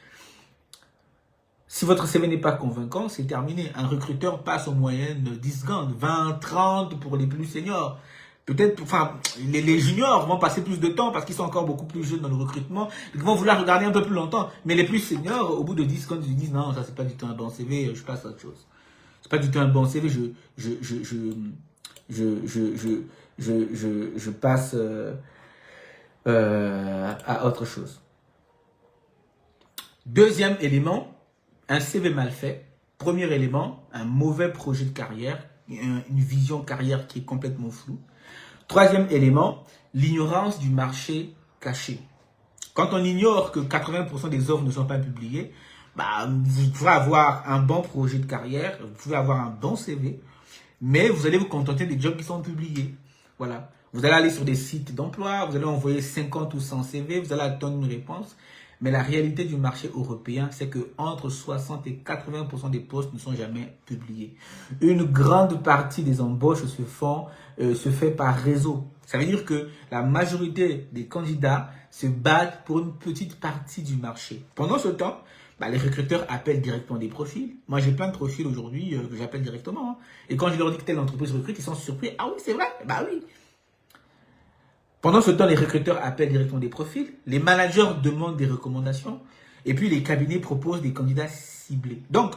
Si votre CV n'est pas convaincant, c'est terminé. Un recruteur passe en moyenne 10 secondes, 20, 30 pour les plus seniors. Peut-être, enfin, les juniors vont passer plus de temps parce qu'ils sont encore beaucoup plus jeunes dans le recrutement. Ils vont vouloir regarder un peu plus longtemps. Mais les plus seniors, au bout de 10 secondes, ils disent non, ça c'est pas du tout un bon CV, je passe à autre chose. C'est pas du tout un bon CV, je passe à autre chose. Deuxième élément, un CV mal fait. Premier élément, un mauvais projet de carrière, une vision carrière qui est complètement floue. Troisième élément, l'ignorance du marché caché. Quand on ignore que 80% des offres ne sont pas publiées, bah, vous pouvez avoir un bon projet de carrière, vous pouvez avoir un bon CV, mais vous allez vous contenter des jobs qui sont publiés. Voilà. Vous allez aller sur des sites d'emploi, vous allez envoyer 50 ou 100 CV, vous allez attendre une réponse. Mais la réalité du marché européen, c'est que entre 60 et 80% des postes ne sont jamais publiés. Une grande partie des embauches se fait par réseau. Ça veut dire que la majorité des candidats se battent pour une petite partie du marché. Pendant ce temps, bah, les recruteurs appellent directement des profils. Moi, j'ai plein de profils aujourd'hui que j'appelle directement. Hein. Et quand je leur dis que telle entreprise recrute, ils sont surpris. Ah oui, c'est vrai? Bah oui. Pendant ce temps, les recruteurs appellent directement des profils. Les managers demandent des recommandations. Et puis, les cabinets proposent des candidats ciblés. Donc,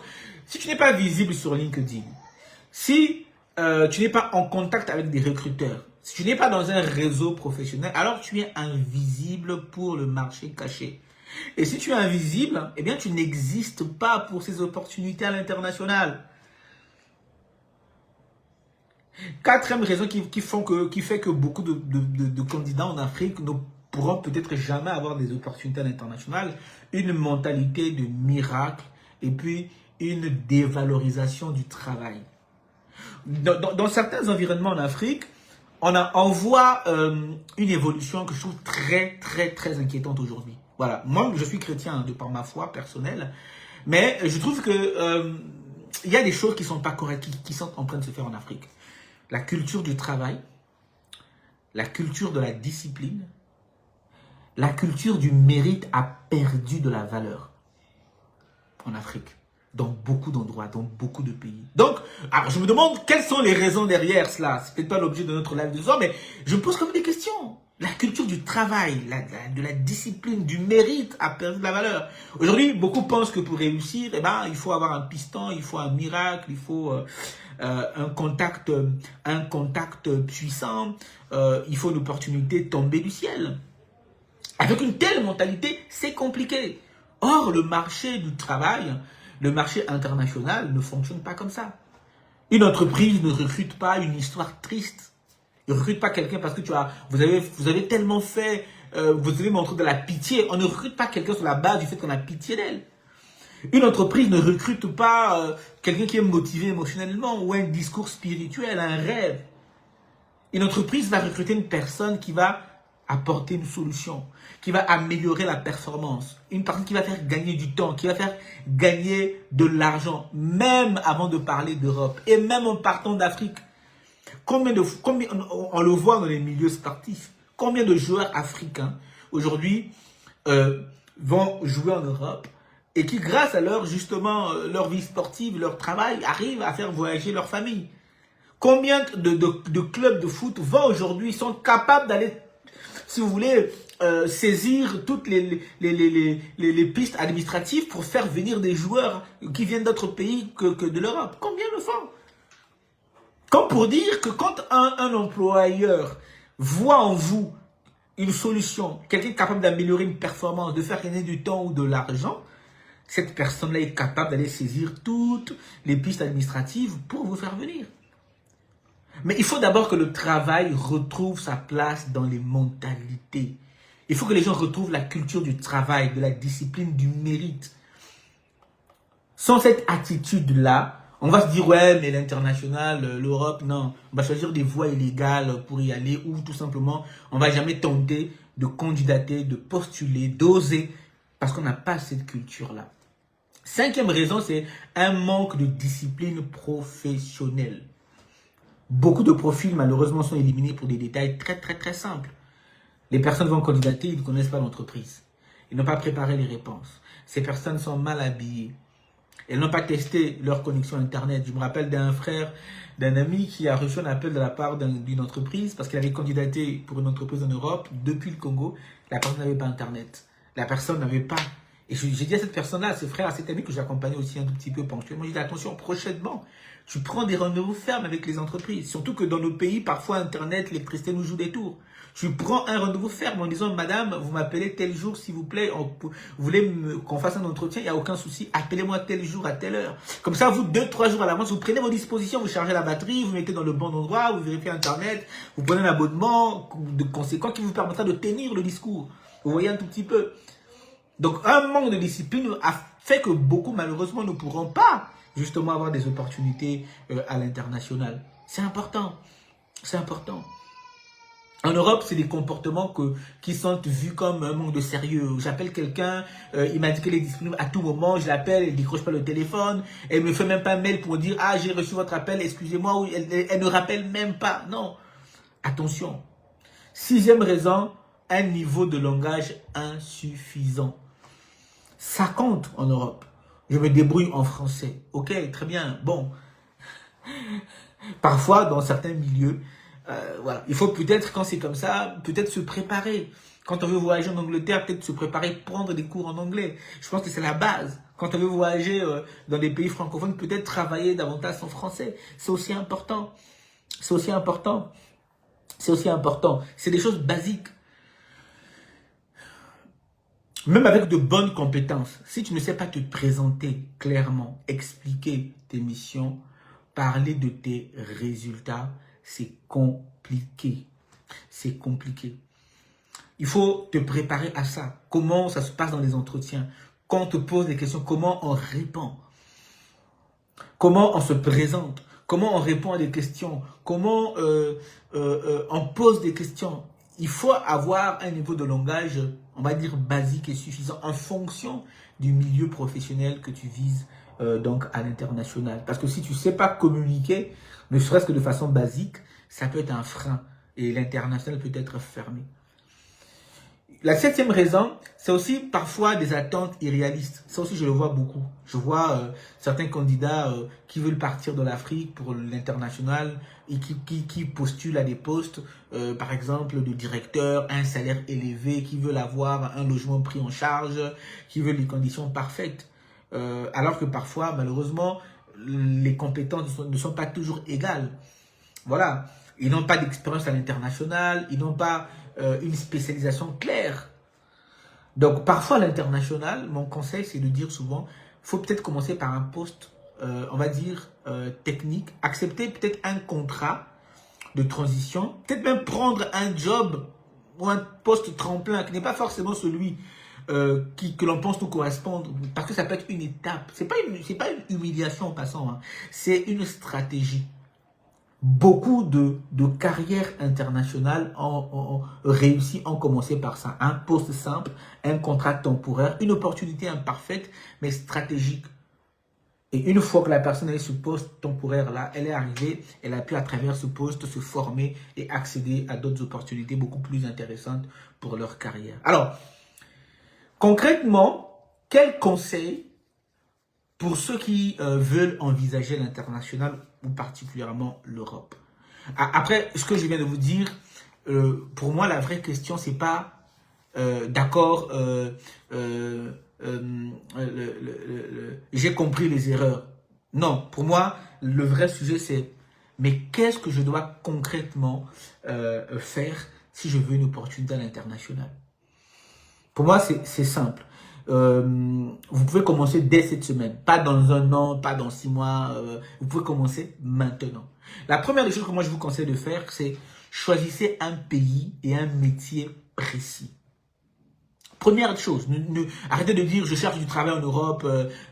si tu n'es pas visible sur LinkedIn, si tu n'es pas en contact avec des recruteurs, si tu n'es pas dans un réseau professionnel, alors tu es invisible pour le marché caché. Et si tu es invisible, eh bien, tu n'existes pas pour ces opportunités à l'international. Quatrième raison qui fait que beaucoup de candidats en Afrique ne pourront peut-être jamais avoir des opportunités à l'international, une mentalité de miracle et puis une dévalorisation du travail. Dans certains environnements en Afrique, on voit une évolution que je trouve très, très, très inquiétante aujourd'hui. Voilà, moi je suis chrétien de par ma foi personnelle, mais je trouve que il y a des choses qui ne sont pas correctes, qui sont en train de se faire en Afrique. La culture du travail, la culture de la discipline, la culture du mérite a perdu de la valeur en Afrique, dans beaucoup d'endroits, dans beaucoup de pays. Donc, alors je me demande quelles sont les raisons derrière cela. C'est peut-être pas l'objet de notre live de ce soir, mais je me pose comme des questions. La culture du travail, de la discipline, du mérite a perdu de la valeur. Aujourd'hui, beaucoup pensent que pour réussir, eh ben, il faut avoir un piston, il faut un miracle, il faut un contact puissant, il faut une opportunité tombée du ciel. Avec une telle mentalité, c'est compliqué. Or, le marché du travail, le marché international ne fonctionne pas comme ça. Une entreprise ne recrute pas une histoire triste. Il ne recrute pas quelqu'un parce que vous avez tellement fait, vous avez montré de la pitié. On ne recrute pas quelqu'un sur la base du fait qu'on a pitié d'elle. Une entreprise ne recrute pas quelqu'un qui est motivé émotionnellement ou un discours spirituel, un rêve. Une entreprise va recruter une personne qui va apporter une solution, qui va améliorer la performance, une personne qui va faire gagner du temps, qui va faire gagner de l'argent, même avant de parler d'Europe et même en partant d'Afrique. Combien on le voit dans les milieux sportifs, combien de joueurs africains aujourd'hui vont jouer en Europe et qui, grâce à leur vie sportive, leur travail, arrivent à faire voyager leur famille. Combien de clubs de foot aujourd'hui sont capables d'aller, si vous voulez, saisir toutes les pistes administratives pour faire venir des joueurs qui viennent d'autres pays que de l'Europe. Combien le font? Comme pour dire que quand un employeur voit en vous une solution, quelqu'un capable d'améliorer une performance, de faire gagner du temps ou de l'argent, cette personne-là est capable d'aller saisir toutes les pistes administratives pour vous faire venir. Mais il faut d'abord que le travail retrouve sa place dans les mentalités. Il faut que les gens retrouvent la culture du travail, de la discipline, du mérite. Sans cette attitude-là, on va se dire, ouais, mais l'international, l'Europe, non. On va choisir des voies illégales pour y aller ou tout simplement, on ne va jamais tenter de candidater, de postuler, d'oser, parce qu'on n'a pas cette culture-là. 5e raison, c'est un manque de discipline professionnelle. Beaucoup de profils, malheureusement, sont éliminés pour des détails très simples. Les personnes vont candidater, ils ne connaissent pas l'entreprise. Ils n'ont pas préparé les réponses. Ces personnes sont mal habillées. Elles n'ont pas testé leur connexion Internet. Je me rappelle d'un frère, d'un ami qui a reçu un appel de la part d'une entreprise parce qu'il avait candidaté pour une entreprise en Europe depuis le Congo. La personne n'avait pas Internet. La personne n'avait pas. Et j'ai dit à cette personne-là, à ce frère, à cet ami que j'accompagnais aussi un tout petit peu ponctuellement, j'ai dit attention, prochainement, tu prends des rendez-vous fermes avec les entreprises. Surtout que dans nos pays, parfois Internet, l'électricité nous joue des tours. Tu prends un rendez-vous ferme en disant, madame, vous m'appelez tel jour, s'il vous plaît, vous voulez qu'on fasse un entretien, il n'y a aucun souci, appelez-moi tel jour à telle heure. Comme ça, vous, 2-3 jours à l'avance, vous prenez vos dispositions, vous chargez la batterie, vous mettez dans le bon endroit, vous vérifiez Internet, vous prenez un abonnement de conséquent qui vous permettra de tenir le discours. Vous voyez un tout petit peu. Donc, un manque de discipline a fait que beaucoup, malheureusement, ne pourront pas, justement, avoir des opportunités à l'international. C'est important. C'est important. En Europe, c'est des comportements qui sont vus comme un manque de sérieux. J'appelle quelqu'un, il m'a dit qu'elle est disponible à tout moment, je l'appelle, elle ne décroche pas le téléphone, elle ne me fait même pas un mail pour dire « Ah, j'ai reçu votre appel, excusez-moi » ou elle ne rappelle même pas. Non. Attention. 6e raison, un niveau de langage insuffisant. Ça compte en Europe. Je me débrouille en français. Ok, très bien. Bon. Parfois, dans certains milieux, voilà. Il faut peut-être, quand c'est comme ça, peut-être se préparer. Quand on veut voyager en Angleterre, peut-être se préparer, prendre des cours en anglais. Je pense que c'est la base. Quand on veut voyager dans des pays francophones, peut-être travailler davantage en français. C'est aussi important. C'est aussi important. C'est aussi important. C'est des choses basiques. Même avec de bonnes compétences, si tu ne sais pas te présenter clairement, expliquer tes missions, parler de tes résultats, c'est compliqué. C'est compliqué. Il faut te préparer à ça. Comment ça se passe dans les entretiens? Quand on te pose des questions, comment on répond? Comment on se présente? Comment on répond à des questions? Comment on pose des questions? Il faut avoir un niveau de langage, on va dire, basique et suffisant en fonction du milieu professionnel que tu vises donc à l'international. Parce que si tu ne sais pas communiquer, ne serait-ce que de façon basique, ça peut être un frein et l'international peut être fermé. La 7e raison, c'est aussi parfois des attentes irréalistes. Ça aussi, je le vois beaucoup. Je vois certains candidats qui veulent partir de l'Afrique pour l'international et qui postulent à des postes, par exemple, de directeur, un salaire élevé, qui veulent avoir un logement pris en charge, qui veulent les conditions parfaites. Alors que parfois, malheureusement, les compétences ne sont pas toujours égales. Voilà. Ils n'ont pas d'expérience à l'international, ils n'ont pas une spécialisation claire. Donc, parfois, à l'international, mon conseil, c'est de dire souvent, il faut peut-être commencer par un poste, on va dire, technique, accepter peut-être un contrat de transition, peut-être même prendre un job ou un poste tremplin qui n'est pas forcément celui que l'on pense nous correspondre, parce que ça peut être une étape. C'est pas une humiliation en passant, hein. C'est une stratégie. Beaucoup de carrières internationales ont réussi, ont commencé par ça. Un poste simple, un contrat temporaire, une opportunité imparfaite, mais stratégique. Et une fois que la personne est sur ce poste temporaire-là, elle est arrivée, elle a pu à travers ce poste se former et accéder à d'autres opportunités beaucoup plus intéressantes pour leur carrière. Alors, concrètement, quel conseil pour ceux qui veulent envisager l'international ou particulièrement l'Europe? Après, ce que je viens de vous dire, pour moi, la vraie question, c'est pas d'accord, j'ai compris les erreurs. Non, pour moi, le vrai sujet, c'est mais qu'est-ce que je dois concrètement faire si je veux une opportunité à l'international? Pour moi, c'est simple. Vous pouvez commencer dès cette semaine, pas dans un an, pas dans 6 mois. Vous pouvez commencer maintenant. La première des choses que moi je vous conseille de faire, c'est choisissez un pays et un métier précis. Première chose, arrêtez de dire je cherche du travail en Europe.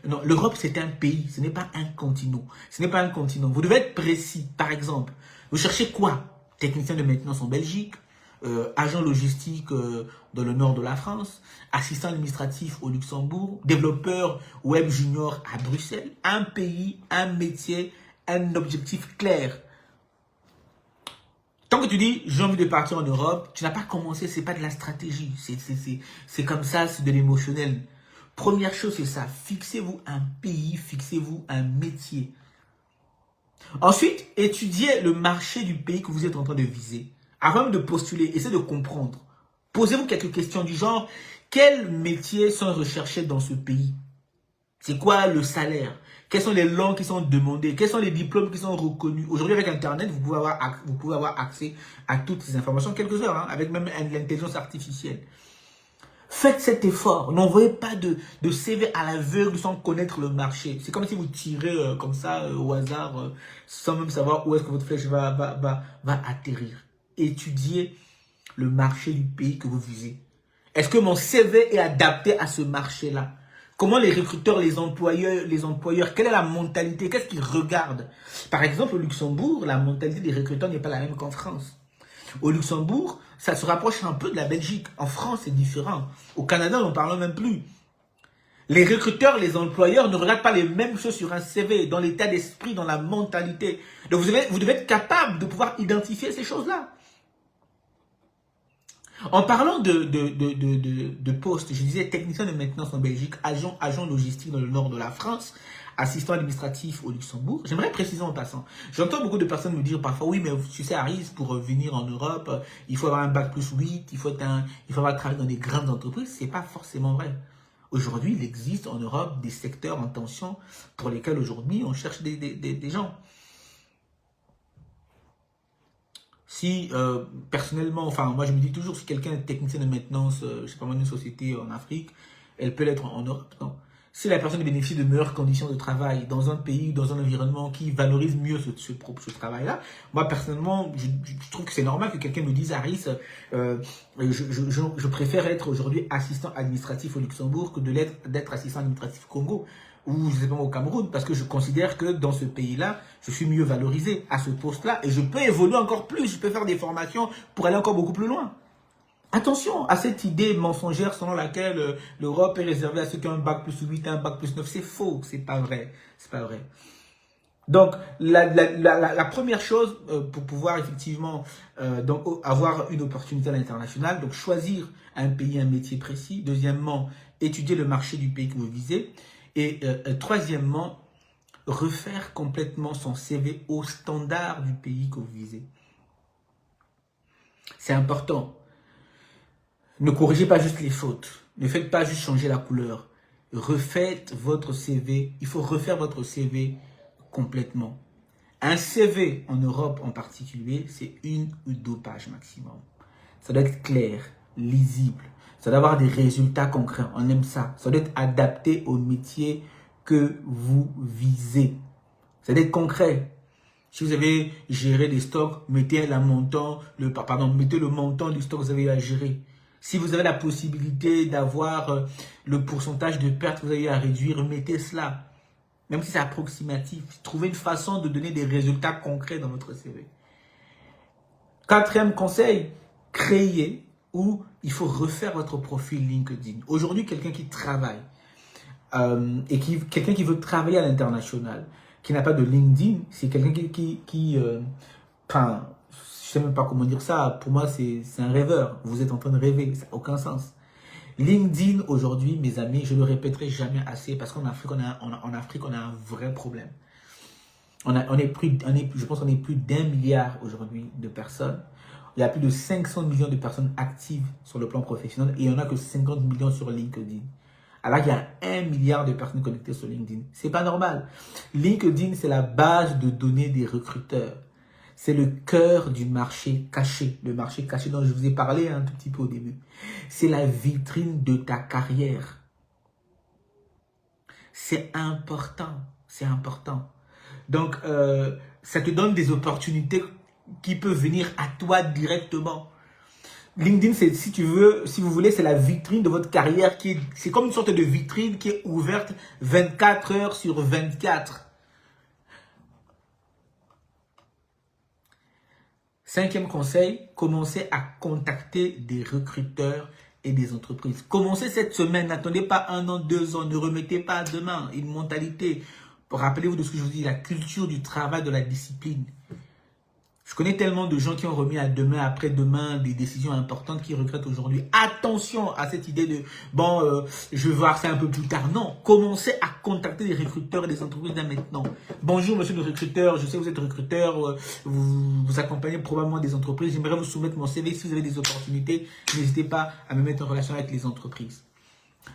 Non, l'Europe c'est un pays, ce n'est pas un continent. Ce n'est pas un continent. Vous devez être précis. Par exemple, vous cherchez quoi? Technicien de maintenance en Belgique, agent logistique dans le nord de la France, assistant administratif au Luxembourg, développeur web junior à Bruxelles. Un pays, un métier, un objectif clair. Tant que tu dis j'ai envie de partir en Europe, tu n'as pas commencé, c'est pas de la stratégie, c'est comme ça, c'est de l'émotionnel. Première chose, c'est ça, fixez-vous un pays, fixez-vous un métier. Ensuite, étudiez le marché du pays que vous êtes en train de viser. Avant de postuler, essayez de comprendre. Posez-vous quelques questions du genre, quels métiers sont recherchés dans ce pays? C'est quoi le salaire? Quelles sont les langues qui sont demandées? Quels sont les diplômes qui sont reconnus? Aujourd'hui, avec Internet, vous pouvez avoir accès à toutes ces informations en quelques heures, hein, avec même l'intelligence artificielle. Faites cet effort. N'envoyez pas de CV à l'aveugle sans connaître le marché. C'est comme si vous tirez comme ça au hasard, sans même savoir où est-ce que votre flèche va atterrir. Étudiez le marché du pays que vous visez. Est-ce que mon CV est adapté à ce marché-là? Comment les recruteurs, les employeurs, quelle est la mentalité? Qu'est-ce qu'ils regardent? Par exemple, au Luxembourg, la mentalité des recruteurs n'est pas la même qu'en France. Au Luxembourg, ça se rapproche un peu de la Belgique. En France, c'est différent. Au Canada, on n'en parle même plus. Les recruteurs, les employeurs ne regardent pas les mêmes choses sur un CV, dans l'état d'esprit, dans la mentalité. Donc, vous devez être capable de pouvoir identifier ces choses-là. En parlant de postes, je disais technicien de maintenance en Belgique, agent logistique dans le nord de la France, assistant administratif au Luxembourg. J'aimerais préciser en passant. J'entends beaucoup de personnes me dire parfois, oui, mais tu sais, Aris, pour venir en Europe, il faut avoir un bac plus 8, il faut avoir travaillé dans des grandes entreprises. C'est pas forcément vrai. Aujourd'hui, il existe en Europe des secteurs en tension pour lesquels aujourd'hui on cherche des gens. Si personnellement, enfin moi je me dis toujours si quelqu'un est technicien de maintenance, je sais pas moi, d'une société en Afrique, elle peut l'être en Europe, non. Si la personne bénéficie de meilleures conditions de travail dans un pays, dans un environnement qui valorise mieux ce travail-là, moi personnellement, je trouve que c'est normal que quelqu'un me dise, Aris, je préfère être aujourd'hui assistant administratif au Luxembourg que d'être assistant administratif au Congo ou je sais pas au Cameroun, parce que je considère que dans ce pays-là, je suis mieux valorisé à ce poste-là et je peux évoluer encore plus, je peux faire des formations pour aller encore beaucoup plus loin. Attention à cette idée mensongère selon laquelle l'Europe est réservée à ceux qui ont un bac plus 8, un bac plus 9. C'est faux, c'est pas vrai. C'est pas vrai. Donc, la première chose pour pouvoir effectivement donc, avoir une opportunité à l'international, donc choisir un pays, un métier précis. Deuxièmement, étudier le marché du pays que vous visez. Et troisièmement, refaire complètement son CV au standard du pays que vous visez. C'est important. Ne corrigez pas juste les fautes. Ne faites pas juste changer la couleur. Refaites votre CV. Il faut refaire votre CV complètement. Un CV en Europe en particulier, c'est 1 ou 2 pages maximum. Ça doit être clair, lisible. Ça doit avoir des résultats concrets. On aime ça. Ça doit être adapté au métier que vous visez. Ça doit être concret. Si vous avez géré des stocks, mettez le montant du stock que vous avez à gérer. Si vous avez la possibilité d'avoir le pourcentage de pertes que vous avez à réduire, mettez cela. Même si c'est approximatif. Trouvez une façon de donner des résultats concrets dans votre CV. Quatrième conseil, créez ou il faut refaire votre profil LinkedIn. Aujourd'hui, quelqu'un qui travaille quelqu'un qui veut travailler à l'international, qui n'a pas de LinkedIn, c'est quelqu'un enfin, je sais même pas comment dire ça, pour moi c'est un rêveur, vous êtes en train de rêver, ça n'a aucun sens. LinkedIn aujourd'hui, mes amis, je le répéterai jamais assez parce qu'en Afrique, on a un vrai problème. Je pense qu'on est plus d'1 milliard aujourd'hui de personnes. Il y a plus de 500 millions de personnes actives sur le plan professionnel et il n'y en a que 50 millions sur LinkedIn. Alors qu'il y a 1 milliard de personnes connectées sur LinkedIn. C'est pas normal. LinkedIn, c'est la base de données des recruteurs. C'est le cœur du marché caché. Le marché caché dont je vous ai parlé un tout petit peu au début. C'est la vitrine de ta carrière. C'est important. C'est important. Donc, ça te donne des opportunités qui peuvent venir à toi directement. LinkedIn, si vous voulez, c'est la vitrine de votre carrière. C'est comme une sorte de vitrine qui est ouverte 24 heures sur 24. Cinquième conseil, commencez à contacter des recruteurs et des entreprises. Commencez cette semaine, n'attendez pas 1 an, 2 ans, ne remettez pas à demain une mentalité. Rappelez-vous de ce que je vous dis, la culture du travail, de la discipline. Je connais tellement de gens qui ont remis à demain, après-demain, des décisions importantes qui regrettent aujourd'hui. Attention à cette idée de, je vais voir ça un peu plus tard. Non, commencez à contacter des recruteurs et des entreprises dès maintenant. Bonjour, monsieur le recruteur, je sais que vous êtes recruteur, vous accompagnez probablement des entreprises. J'aimerais vous soumettre mon CV. Si vous avez des opportunités, n'hésitez pas à me mettre en relation avec les entreprises.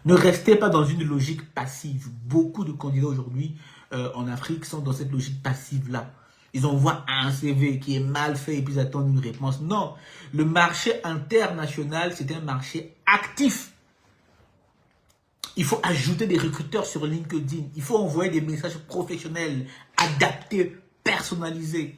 Ne restez pas dans une logique passive. Beaucoup de candidats aujourd'hui en Afrique sont dans cette logique passive-là. Ils envoient un CV qui est mal fait et puis ils attendent une réponse. Non, le marché international, c'est un marché actif. Il faut ajouter des recruteurs sur LinkedIn. Il faut envoyer des messages professionnels, adaptés, personnalisés.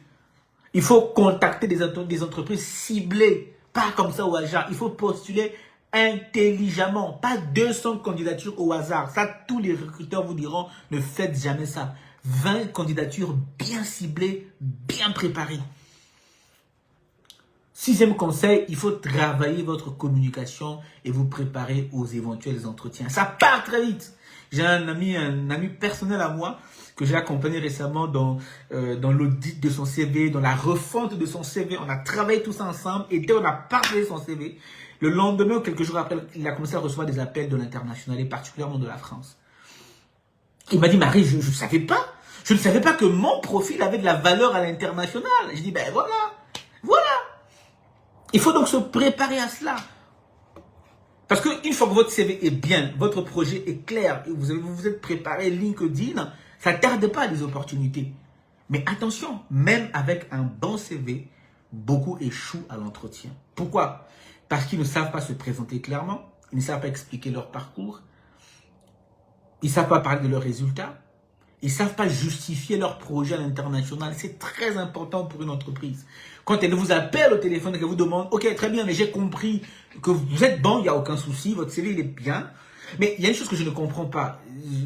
Il faut contacter des entreprises ciblées, pas comme ça au hasard. Il faut postuler intelligemment, pas 200 candidatures au hasard. Ça, tous les recruteurs vous diront, ne faites jamais ça. 20 candidatures bien ciblées, bien préparées. Sixième conseil, il faut travailler votre communication et vous préparer aux éventuels entretiens. Ça part très vite. J'ai un ami personnel à moi que j'ai accompagné récemment dans l'audit de son CV, dans la refonte de son CV. On a travaillé tous ensemble et dès qu'on a partagé son CV, le lendemain ou quelques jours après, il a commencé à recevoir des appels de l'international et particulièrement de la France. Il m'a dit, Marie, je ne savais pas. Je ne savais pas que mon profil avait de la valeur à l'international. Je dis, ben voilà. Il faut donc se préparer à cela. Parce qu'une fois que votre CV est bien, votre projet est clair, et vous vous êtes préparé LinkedIn, ça ne tarde pas les opportunités. Mais attention, même avec un bon CV, beaucoup échouent à l'entretien. Pourquoi? Parce qu'ils ne savent pas se présenter clairement, ils ne savent pas expliquer leur parcours, ils ne savent pas parler de leurs résultats, ils ne savent pas justifier leur projet à l'international. C'est très important pour une entreprise. Quand elle vous appelle au téléphone et qu'elle vous demande, ok, très bien, mais j'ai compris que vous êtes bon, il n'y a aucun souci, votre CV il est bien. Mais il y a une chose que je ne comprends pas.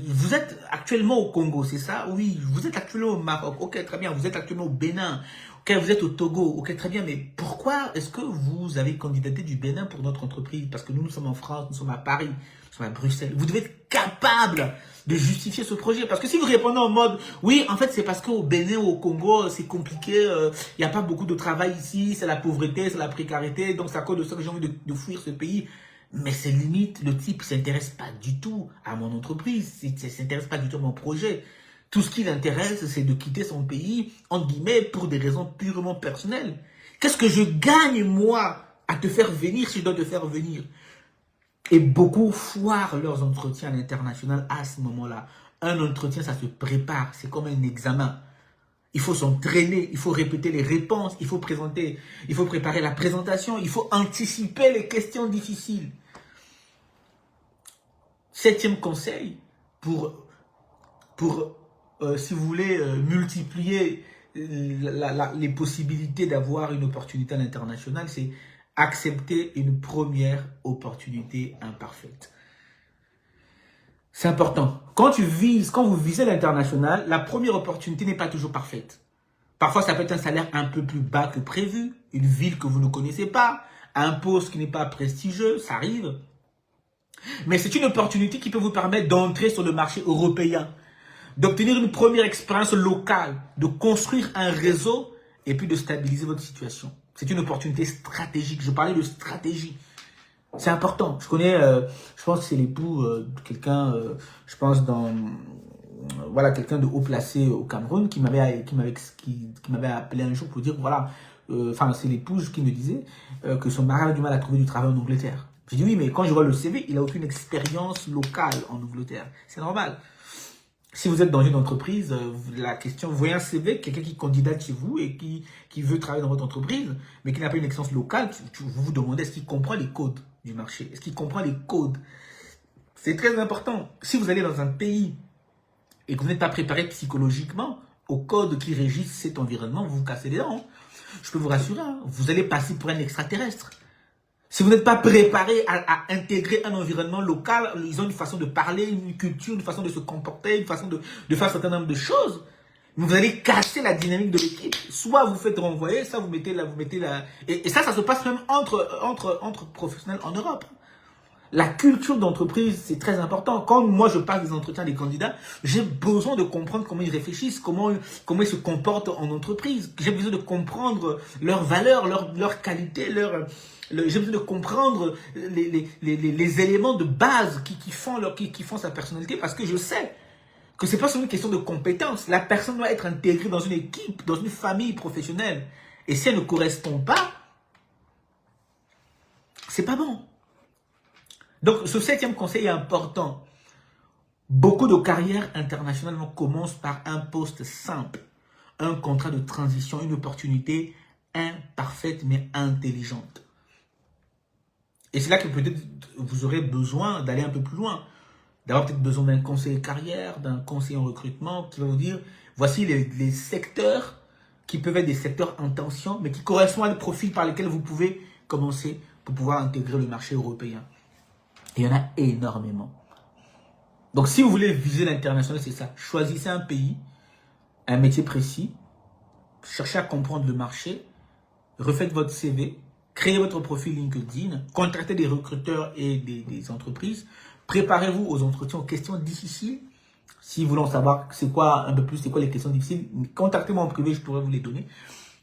Vous êtes actuellement au Congo, c'est ça? Oui, vous êtes actuellement au Maroc. Ok, très bien, vous êtes actuellement au Bénin. Ok, vous êtes au Togo. Ok, très bien, mais pourquoi est-ce que vous avez candidaté du Bénin pour notre entreprise? Parce que nous sommes en France, nous sommes à Paris, nous sommes à Bruxelles. Vous devez être capable de justifier ce projet. Parce que si vous répondez en mode, oui, en fait, c'est parce qu'au Bénin ou au Congo, c'est compliqué, il n'y a pas beaucoup de travail ici, c'est la pauvreté, c'est la précarité, donc c'est à cause de ça que j'ai envie de fuir ce pays. Mais c'est limite, le type ne s'intéresse pas du tout à mon entreprise, il ne s'intéresse pas du tout à mon projet. Tout ce qui l'intéresse, c'est de quitter son pays, entre guillemets, pour des raisons purement personnelles. Qu'est-ce que je gagne, moi, à te faire venir si je dois te faire venir? Et beaucoup foirent leurs entretiens à l'international à ce moment-là. Un entretien, ça se prépare, c'est comme un examen. Il faut s'entraîner, il faut répéter les réponses, il faut préparer la présentation, il faut anticiper les questions difficiles. Septième conseil, si vous voulez multiplier les possibilités d'avoir une opportunité à l'international, c'est accepter une première opportunité imparfaite. C'est important. Quand vous visez l'international, la première opportunité n'est pas toujours parfaite. Parfois, ça peut être un salaire un peu plus bas que prévu, une ville que vous ne connaissez pas, un poste qui n'est pas prestigieux, ça arrive. Mais c'est une opportunité qui peut vous permettre d'entrer sur le marché européen, d'obtenir une première expérience locale, de construire un réseau et puis de stabiliser votre situation. C'est une opportunité stratégique. Je parlais de stratégie. C'est important. Je connais, je pense que c'est l'époux de quelqu'un, je pense voilà, quelqu'un de haut placé au Cameroun qui m'avait appelé un jour pour dire, voilà, enfin, c'est l'épouse qui me disait que son mari a du mal à trouver du travail en Angleterre. J'ai dit oui, mais quand je vois le CV, il n'a aucune expérience locale en Angleterre. C'est normal. Si vous êtes dans une entreprise, la question, vous voyez un CV, quelqu'un qui candidate chez vous et qui veut travailler dans votre entreprise, mais qui n'a pas une expérience locale, vous vous demandez est-ce qu'il comprend les codes du marché? Est-ce qu'il comprend les codes? C'est très important. Si vous allez dans un pays et que vous n'êtes pas préparé psychologiquement aux codes qui régissent cet environnement, vous vous cassez les dents. Je peux vous rassurer, hein, vous allez passer pour un extraterrestre. Si vous n'êtes pas préparé à intégrer un environnement local, ils ont une façon de parler, une culture, une façon de se comporter, une façon de faire un certain nombre de choses. Vous allez casser la dynamique de l'équipe. Soit vous faites renvoyer, soit vous mettez la... Et ça se passe même entre professionnels en Europe. La culture d'entreprise, c'est très important. Quand moi je passe des entretiens des candidats, j'ai besoin de comprendre comment ils réfléchissent, comment ils se comportent en entreprise. J'ai besoin de comprendre leurs valeurs, leurs qualités, j'ai besoin de comprendre les éléments de base qui font sa personnalité, parce que je sais que c'est pas seulement une question de compétence. La personne doit être intégrée dans une équipe, dans une famille professionnelle. Et si elle ne correspond pas, c'est pas bon. Donc, ce 7e conseil est important. Beaucoup de carrières internationales commencent par un poste simple, un contrat de transition, une opportunité imparfaite mais intelligente. Et c'est là que peut-être vous aurez besoin d'aller un peu plus loin, d'avoir peut-être besoin d'un conseiller carrière, d'un conseiller en recrutement qui va vous dire, voici les secteurs qui peuvent être des secteurs en tension, mais qui correspondent à des profils par lesquels vous pouvez commencer pour pouvoir intégrer le marché européen. Il y en a énormément. Donc, si vous voulez viser l'international, c'est ça. Choisissez un pays, un métier précis, cherchez à comprendre le marché, refaites votre CV, créez votre profil LinkedIn, contactez des recruteurs et des entreprises, préparez-vous aux entretiens, aux questions difficiles. Si vous voulez en savoir c'est quoi un peu plus, c'est quoi les questions difficiles, contactez-moi en privé, je pourrais vous les donner.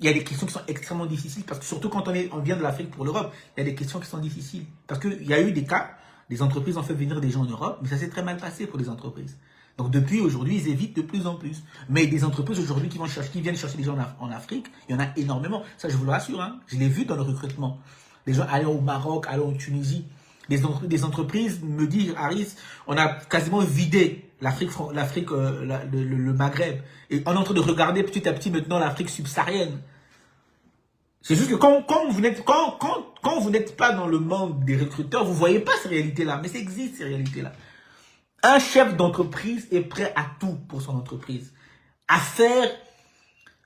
Il y a des questions qui sont extrêmement difficiles, parce que surtout quand on vient de l'Afrique pour l'Europe, il y a des questions qui sont difficiles. Parce qu'il y a eu des cas, des entreprises ont fait venir des gens en Europe, mais ça s'est très mal passé pour les entreprises. Donc depuis aujourd'hui, ils évitent de plus en plus. Mais des entreprises aujourd'hui qui viennent chercher des gens en Afrique, il y en a énormément. Ça, je vous le rassure, hein. Je l'ai vu dans le recrutement. Les gens allant au Maroc, allant en Tunisie. Des entreprises me disent, Harris, on a quasiment vidé le Maghreb. Et on est en train de regarder petit à petit maintenant l'Afrique subsaharienne. C'est juste que quand vous n'êtes pas dans le monde des recruteurs, vous ne voyez pas ces réalités-là. Mais ça existe, ces réalités-là. Un chef d'entreprise est prêt à tout pour son entreprise. À faire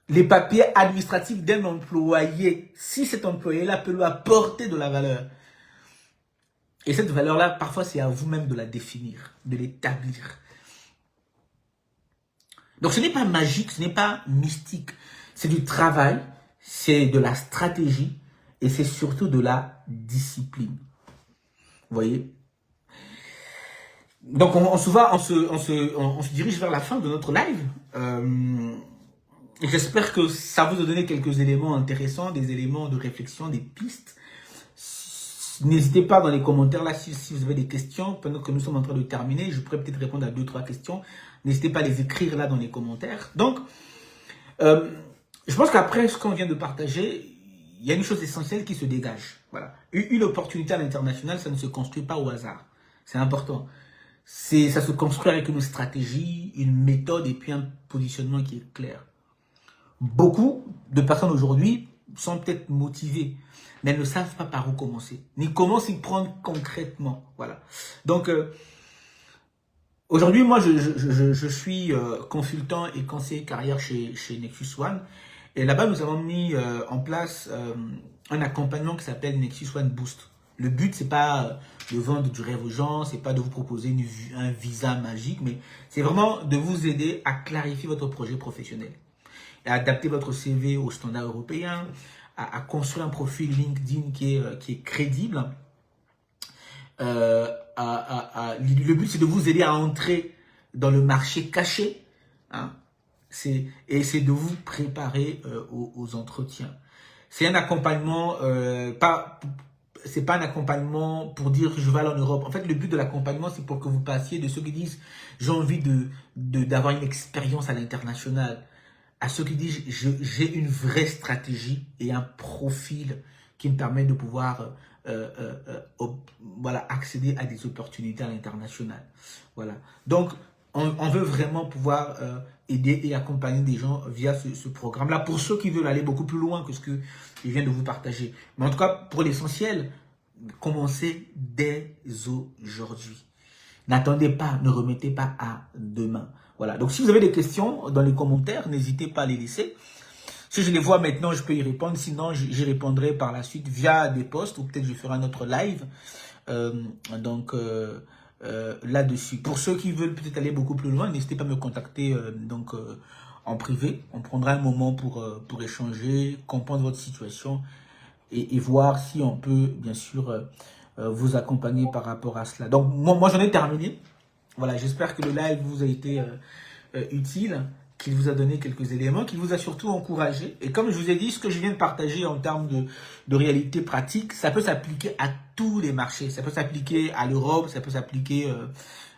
les papiers administratifs d'un employé. Si cet employé-là peut lui apporter de la valeur. Et cette valeur-là, parfois, c'est à vous-même de la définir, de l'établir. Donc, ce n'est pas magique, ce n'est pas mystique. C'est du travail. C'est de la stratégie et c'est surtout de la discipline. Vous voyez? Donc, on se dirige vers la fin de notre live. J'espère que ça vous a donné quelques éléments intéressants, des éléments de réflexion, des pistes. N'hésitez pas dans les commentaires là si vous avez des questions. Pendant que nous sommes en train de terminer, je pourrais peut-être répondre à 2-3 questions. N'hésitez pas à les écrire là dans les commentaires. Donc, je pense qu'après ce qu'on vient de partager, il y a une chose essentielle qui se dégage. Voilà. Une opportunité à l'international, ça ne se construit pas au hasard. C'est important. Ça se construit avec une stratégie, une méthode et puis un positionnement qui est clair. Beaucoup de personnes aujourd'hui sont peut-être motivées, mais elles ne savent pas par où commencer, ni comment s'y prendre concrètement. Voilà. Donc, aujourd'hui, moi, je suis consultant et conseiller carrière chez Nexus One. Et là-bas, nous avons mis en place un accompagnement qui s'appelle Nexus One Boost. Le but, c'est pas de vendre du rêve aux gens, c'est pas de vous proposer un visa magique, mais c'est vraiment de vous aider à clarifier votre projet professionnel, à adapter votre CV aux standards européens, à construire un profil LinkedIn qui est crédible. Le but, c'est de vous aider à entrer dans le marché caché, hein, et c'est de vous préparer aux entretiens. C'est un accompagnement, c'est pas un accompagnement pour dire je vais aller en Europe. En fait, le but de l'accompagnement, c'est pour que vous passiez de ceux qui disent j'ai envie d'avoir une expérience à l'international, à ceux qui disent j'ai une vraie stratégie et un profil qui me permet de pouvoir voilà, accéder à des opportunités à l'international. Voilà. Donc, on veut vraiment pouvoir aider et accompagner des gens via ce programme-là, pour ceux qui veulent aller beaucoup plus loin que ce que je viens de vous partager. Mais en tout cas, pour l'essentiel, commencez dès aujourd'hui. N'attendez pas, ne remettez pas à demain. Voilà. Donc, si vous avez des questions dans les commentaires, n'hésitez pas à les laisser. Si je les vois maintenant, je peux y répondre. Sinon, j'y répondrai par la suite via des posts ou peut-être je ferai un autre live. Là-dessus. Pour ceux qui veulent peut-être aller beaucoup plus loin, n'hésitez pas à me contacter en privé. On prendra un moment pour échanger, comprendre votre situation et voir si on peut, bien sûr, vous accompagner par rapport à cela. Donc, moi j'en ai terminé. Voilà, j'espère que le live vous a été utile, qu'il vous a donné quelques éléments, qu'il vous a surtout encouragé. Et comme je vous ai dit, ce que je viens de partager en termes de réalité pratique, ça peut s'appliquer à tous les marchés. Ça peut s'appliquer à l'Europe, ça peut s'appliquer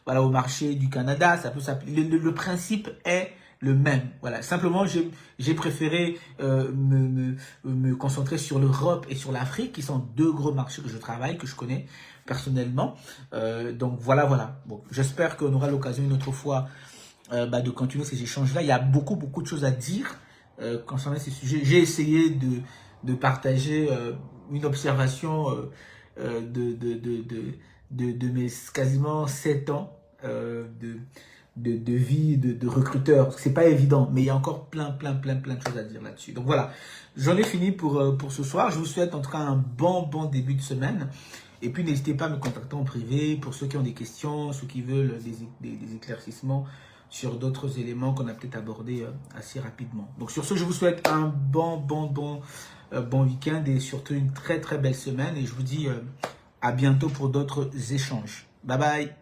voilà, au marché du Canada. Ça peut s'appliquer. Le principe est le même. Voilà. Simplement, j'ai préféré me concentrer sur l'Europe et sur l'Afrique, qui sont deux gros marchés que je travaille, que je connais personnellement. Donc voilà. Bon, j'espère qu'on aura l'occasion une autre fois de continuer ces échanges-là. Il y a beaucoup de choses à dire concernant ces sujets. J'ai essayé de partager une observation de mes quasiment 7 ans de vie de recruteur. C'est pas évident, mais il y a encore plein de choses à dire là-dessus. Donc voilà, j'en ai fini pour ce soir. Je vous souhaite en tout cas un bon début de semaine. Et puis n'hésitez pas à me contacter en privé pour ceux qui ont des questions, ceux qui veulent des éclaircissements sur d'autres éléments qu'on a peut-être abordés assez rapidement. Donc sur ce, je vous souhaite un bon week-end et surtout une très belle semaine. Et je vous dis à bientôt pour d'autres échanges. Bye bye.